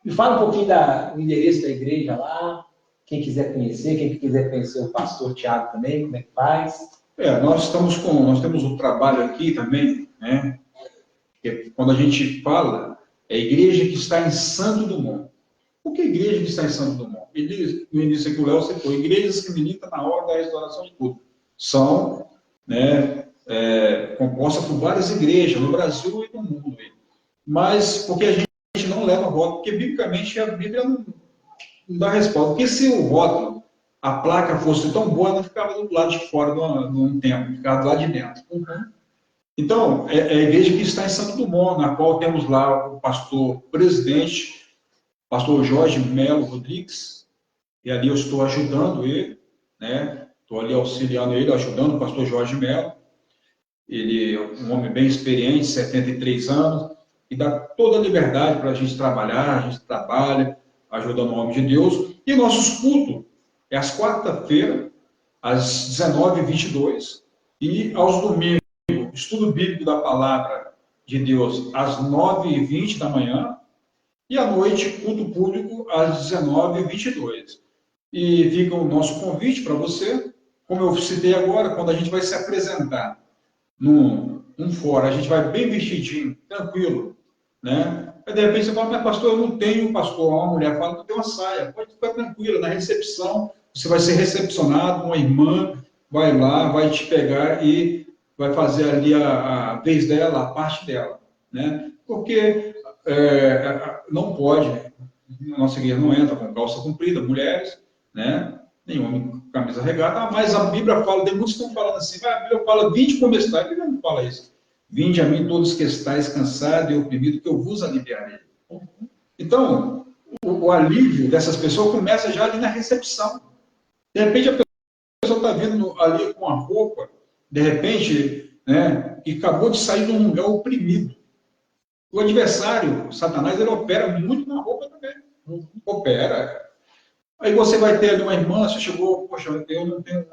me fala um pouquinho do endereço da igreja lá, quem quiser conhecer o pastor Thiago também, como é que faz? Nós temos um trabalho aqui também, né? Que quando a gente fala, é a igreja que está em Santo Dumont. O que é a igreja que está em Santo Dumont? No início aqui o Léo citou, igrejas que militam na obra da restauração de tudo. São, né, compostas por várias igrejas no Brasil e no mundo. Mas porque a gente não leva rótulo, porque biblicamente a Bíblia não dá resposta. Porque se o rótulo, a placa fosse tão boa, ela ficava do lado de fora de um templo, ficava do lado de dentro. Então, é a igreja que está em Santo Dumont, na qual temos lá o pastor presidente, pastor Jorge Melo Rodrigues, e ali eu estou ajudando ele, né? Estou ali auxiliando ele, ajudando o pastor Jorge Melo. Ele é um homem bem experiente, 73 anos, e dá toda a liberdade para a gente trabalhar, a gente trabalha, ajudando o homem de Deus. E nossos cultos é às quarta-feira, às 19h22, e aos domingos, estudo bíblico da palavra de Deus, às 9h20 da manhã, e à noite, culto público, às 19h22. E fica o nosso convite para você, como eu citei agora, quando a gente vai se apresentar num fórum, a gente vai bem vestidinho, tranquilo, né? Aí, de repente, você fala, mas pastor, eu não tenho pastor. Uma mulher fala, tu tem uma saia. Pode ficar tranquilo, na recepção, você vai ser recepcionado, uma irmã vai lá, vai te pegar e vai fazer ali a vez dela, a parte dela, né? Porque não pode, a nossa igreja não entra com calça comprida, mulheres, né? Nem homem com camisa regata, mas a Bíblia fala, tem muitos que estão falando assim, a Bíblia fala, vinde como está, a Bíblia não fala isso. Vinde a mim todos que estáis cansados e oprimidos, que eu vos aliviarei. Então, o alívio dessas pessoas começa já ali na recepção. De repente, a pessoa está vindo ali com a roupa, de repente, né, e acabou de sair de um lugar oprimido. O adversário, Satanás, ele opera muito na roupa também. Opera. Aí você vai ter ali uma irmã, você chegou, poxa, eu não tenho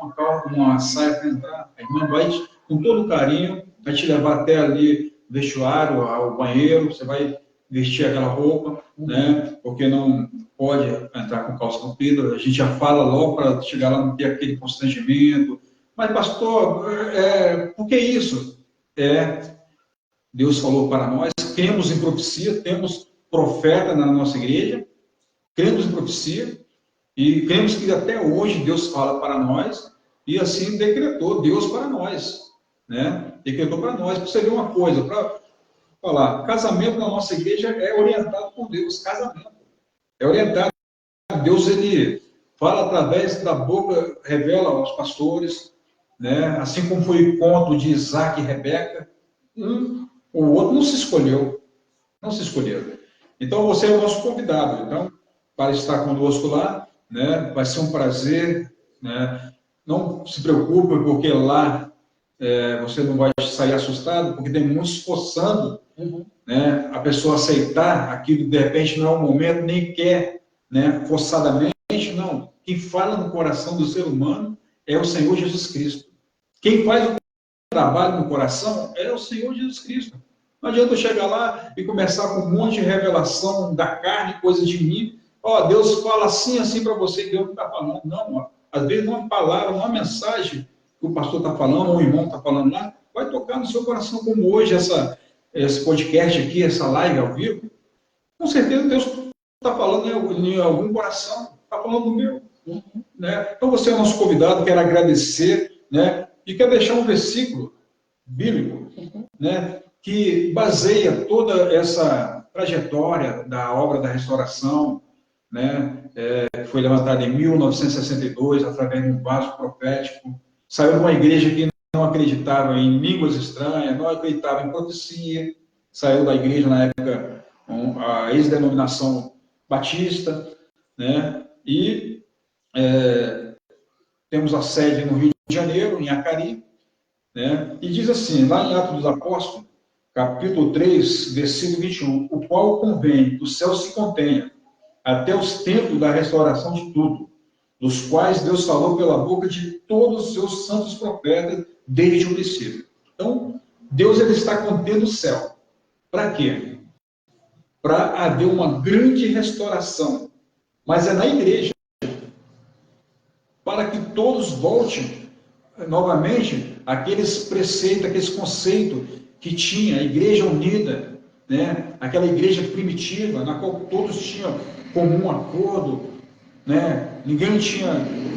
uma saia para entrar. A irmã vai, com todo carinho, vai te levar até ali o vestiário, ao banheiro, você vai vestir aquela roupa, né? Porque não pode entrar com calça comprida. A gente já fala logo para chegar lá não ter aquele constrangimento. Mas, pastor, por que isso? Deus falou para nós, cremos em profecia, temos profeta na nossa igreja, cremos em profecia, e cremos que até hoje Deus fala para nós, e assim decretou Deus para nós, né? Decretou para nós. Para você ver uma coisa, para falar, casamento na nossa igreja é orientado por Deus, casamento. É orientado. Deus, ele fala através da boca, revela aos pastores, né? Assim como foi o conto de Isaac e Rebeca, o outro não se escolheu, não se escolheu. Então, você é o nosso convidado, então, para estar conosco lá, né? Vai ser um prazer, né? Não se preocupe, porque lá você não vai sair assustado, porque tem muitos forçando, né? A pessoa aceitar aquilo, de repente, não é o momento, nem quer, né? Forçadamente, não. Quem fala no coração do ser humano é o Senhor Jesus Cristo. Quem faz o trabalho no coração é o Senhor Jesus Cristo. Não adianta eu chegar lá e começar com um monte de revelação da carne, coisa de mim. Deus fala assim, assim para você, que Deus não está falando. Não, às vezes uma palavra, uma mensagem que o pastor está falando, ou o irmão está falando lá, vai tocar no seu coração, como hoje esse podcast aqui, essa live ao vivo. Com certeza Deus está falando em algum coração, está falando do meu. Né? Então você é nosso convidado, quero agradecer, né? E quero deixar um versículo bíblico, né? Que baseia toda essa trajetória da obra da restauração, né? Foi levantada em 1962, através de um vaso profético. Saiu de uma igreja aqui não acreditava em línguas estranhas, não acreditava em profecia, saiu da igreja na época, a ex-denominação batista, né? E temos a sede no Rio de Janeiro, em Acari, né? E diz assim, lá em Atos dos Apóstolos, capítulo 3, versículo 21, o qual convém que o céu se contenha até os tempos da restauração de tudo, dos quais Deus falou pela boca de todos os seus santos profetas desde o princípio. Então, Deus ele está contendo o céu. Para quê? Para haver uma grande restauração. Mas é na igreja. Para que todos voltem novamente àqueles preceitos, aqueles conceitos que tinha a igreja unida, né? Aquela igreja primitiva, na qual todos tinham comum acordo, né? Ninguém tinha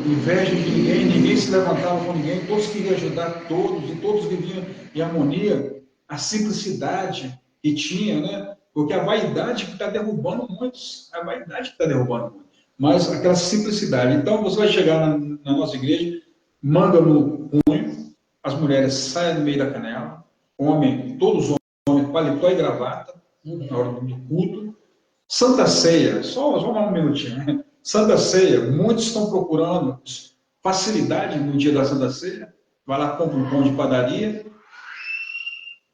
inveja de ninguém, ninguém se levantava com ninguém, todos queriam ajudar todos e todos viviam em harmonia. A simplicidade que tinha, né? Porque a vaidade que está derrubando muitos, a vaidade que está derrubando muitos, mas aquela simplicidade. Então você vai chegar na nossa igreja, manga no punho, as mulheres saem no meio da canela, todos os homens, paletó e gravata, na hora do culto. Santa Ceia, só um minutinho, né? Santa Ceia, muitos estão procurando facilidade no dia da Santa Ceia, vai lá, compra um pão de padaria,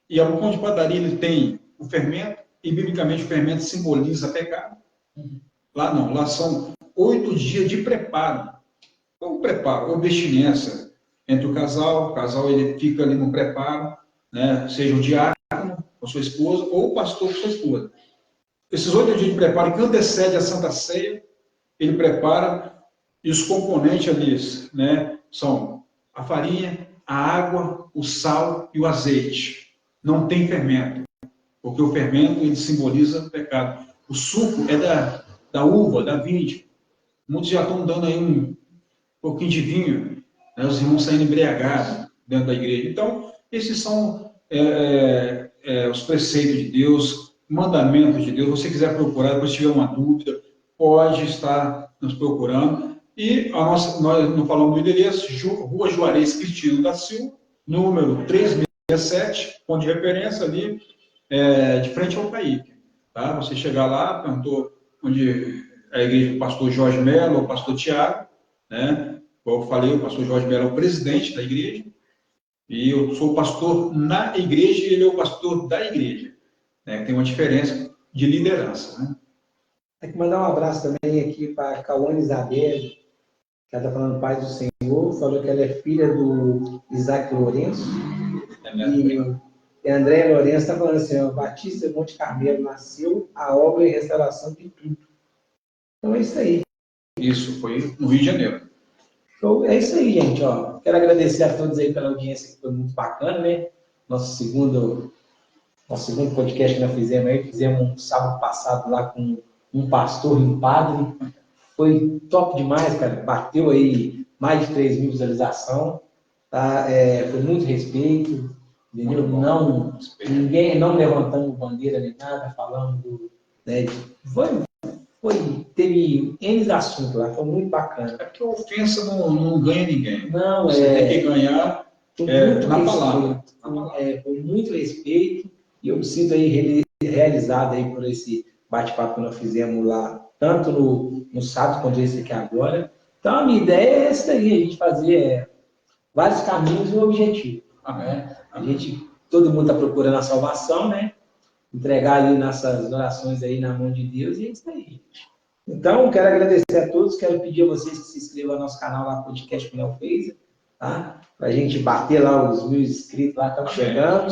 e o pão de padaria ele tem o fermento, e biblicamente o fermento simboliza pecado. Lá não, lá são 8 dias de preparo. Qual o preparo? Ou vestimenta entre o casal ele fica ali no preparo, né? Seja o diácono com sua esposa, ou o pastor com sua esposa. Esses 8 dias de preparo que antecede a Santa Ceia, ele prepara, e os componentes ali, né, são a farinha, a água, o sal e o azeite. Não tem fermento, porque o fermento ele simboliza pecado. O suco é da uva, da vide. Muitos já estão dando aí um pouquinho de vinho, né, os irmãos saindo embriagados dentro da igreja. Então, esses são os preceitos de Deus, mandamentos de Deus. Se você quiser procurar, depois tiver uma dúvida, pode estar nos procurando. E nós não falamos do endereço, Rua Juarez Cristino da Silva, número 367, ponto de referência ali, de frente ao Caíque. Tá? Você chegar lá, perguntou onde a igreja do pastor Jorge Mello, ou pastor Tiago, né? Como eu falei, o pastor Jorge Mello é o presidente da igreja, e eu sou o pastor na igreja, e ele é o pastor da igreja. Né? Tem uma diferença de liderança. Né? Tem que mandar um abraço também aqui para a Cauane Isabel, que ela está falando paz do Senhor, falou que ela é filha do Isaac Lourenço, e a Andréia Lourenço está falando assim, o Batista de Monte Carmelo nasceu a obra e restauração de tudo. Então é isso aí. Isso, foi no Rio de Janeiro. Então, é isso aí, gente. Ó. Quero agradecer a todos aí pela audiência, que foi muito bacana, né? Nosso segundo podcast que nós fizemos um sábado passado lá com um pastor e um padre. Foi top demais, cara. Bateu aí mais de 3 mil visualizações. Tá? Foi muito respeito. Entendeu? Ninguém não levantando bandeira nem nada, falando né, teve N assuntos lá, foi muito bacana. É porque a ofensa não ganha ninguém. Não, você tem que ganhar na palavra. Com muito respeito, e eu me sinto aí realizado aí por esse bate-papo que nós fizemos lá, tanto no sábado quanto esse aqui agora. Então, a minha ideia é essa daí, a gente fazer vários caminhos e um objetivo. Né? Todo mundo está procurando a salvação, né? Entregar ali nossas orações aí na mão de Deus, e é isso aí. Então, quero agradecer a todos, quero pedir a vocês que se inscrevam no nosso canal lá, Podcast com o Léo Feiza, tá? Para a gente bater lá os 1000 inscritos lá, estamos chegando.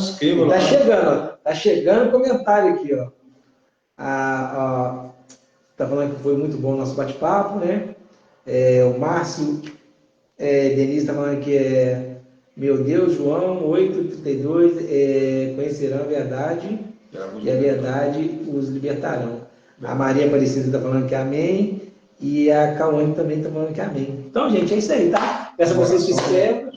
Tá chegando comentário aqui, ó. Tá falando que foi muito bom o nosso bate-papo, né? O Márcio Denise está falando que meu Deus, João 8,32, conhecerão a verdade, e a verdade os libertarão. A Maria Aparecida está falando que é amém, e a Cauane também está falando que é amém. Então, gente, é isso aí, tá? Peço a vocês que se inscrevam.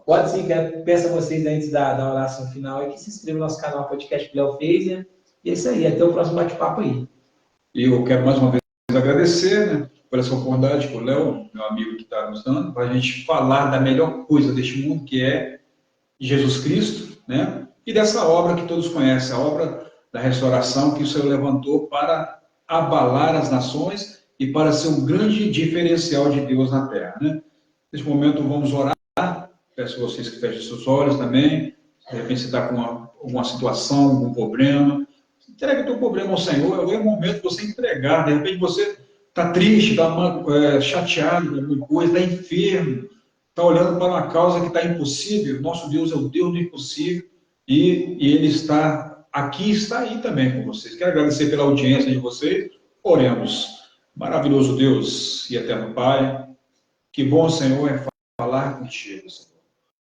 Pode sim, peço a vocês, antes da oração final, que se inscrevam no nosso canal Podcast Léo Feiza. E é isso aí, até o próximo bate-papo aí. E eu quero mais uma vez agradecer, né, por essa oportunidade, por o Léo, meu amigo que está nos dando, para a gente falar da melhor coisa deste mundo, que é de Jesus Cristo, né? E dessa obra que todos conhecem, a obra da restauração que o Senhor levantou para abalar as nações e para ser um grande diferencial de Deus na terra, né? Neste momento vamos orar, peço a vocês que fechem seus olhos também, de repente você está com alguma situação, algum problema, entregue o teu problema ao Senhor, é o momento de você entregar, de repente você está triste, está chateado com alguma coisa, está enfermo, está olhando para uma causa que está impossível. Nosso Deus é o Deus do impossível e Ele está aqui, está aí também com vocês. Quero agradecer pela audiência de vocês. Oremos. Maravilhoso Deus e eterno Pai, que bom, Senhor, é falar contigo, Senhor.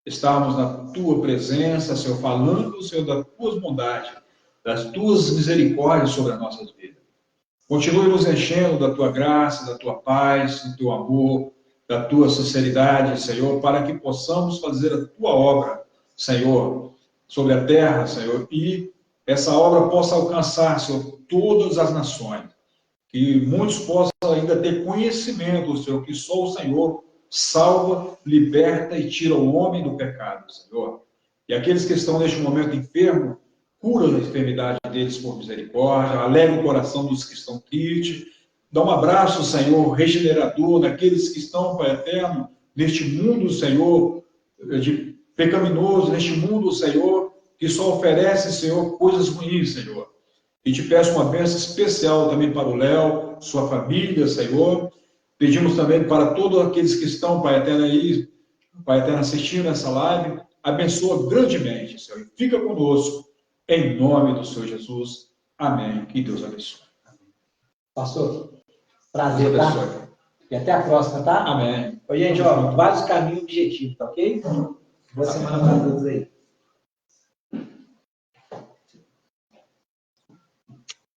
Estarmos na Tua presença, Senhor, falando, Senhor, das Tuas bondades, das Tuas misericórdias sobre as nossas vidas. Continue nos enchendo da Tua graça, da Tua paz, do Teu amor, da Tua sinceridade, Senhor, para que possamos fazer a Tua obra, Senhor, sobre a terra, Senhor, e essa obra possa alcançar, Senhor, todas as nações. Que muitos possam ainda ter conhecimento, Senhor, que só o Senhor salva, liberta e tira o homem do pecado, Senhor. E aqueles que estão neste momento enfermos, cura a enfermidade deles por misericórdia, alegra o coração dos que estão tristes, dá um abraço, Senhor, regenerador naqueles que estão, Pai eterno, neste mundo, Senhor, de pecaminoso, neste mundo, Senhor, que só oferece, Senhor, coisas ruins, Senhor. E te peço uma bênção especial também para o Léo, sua família, Senhor. Pedimos também para todos aqueles que estão, Pai eterno, aí, Pai eterno, assistindo essa live, abençoa grandemente, Senhor. E fica conosco, em nome do Senhor Jesus. Amém. Que Deus abençoe. Pastor, prazer, tá? E até a próxima, tá? Amém. Oi, gente, ó, vários caminhos objetivos, tá ok? Boa semana para todos aí.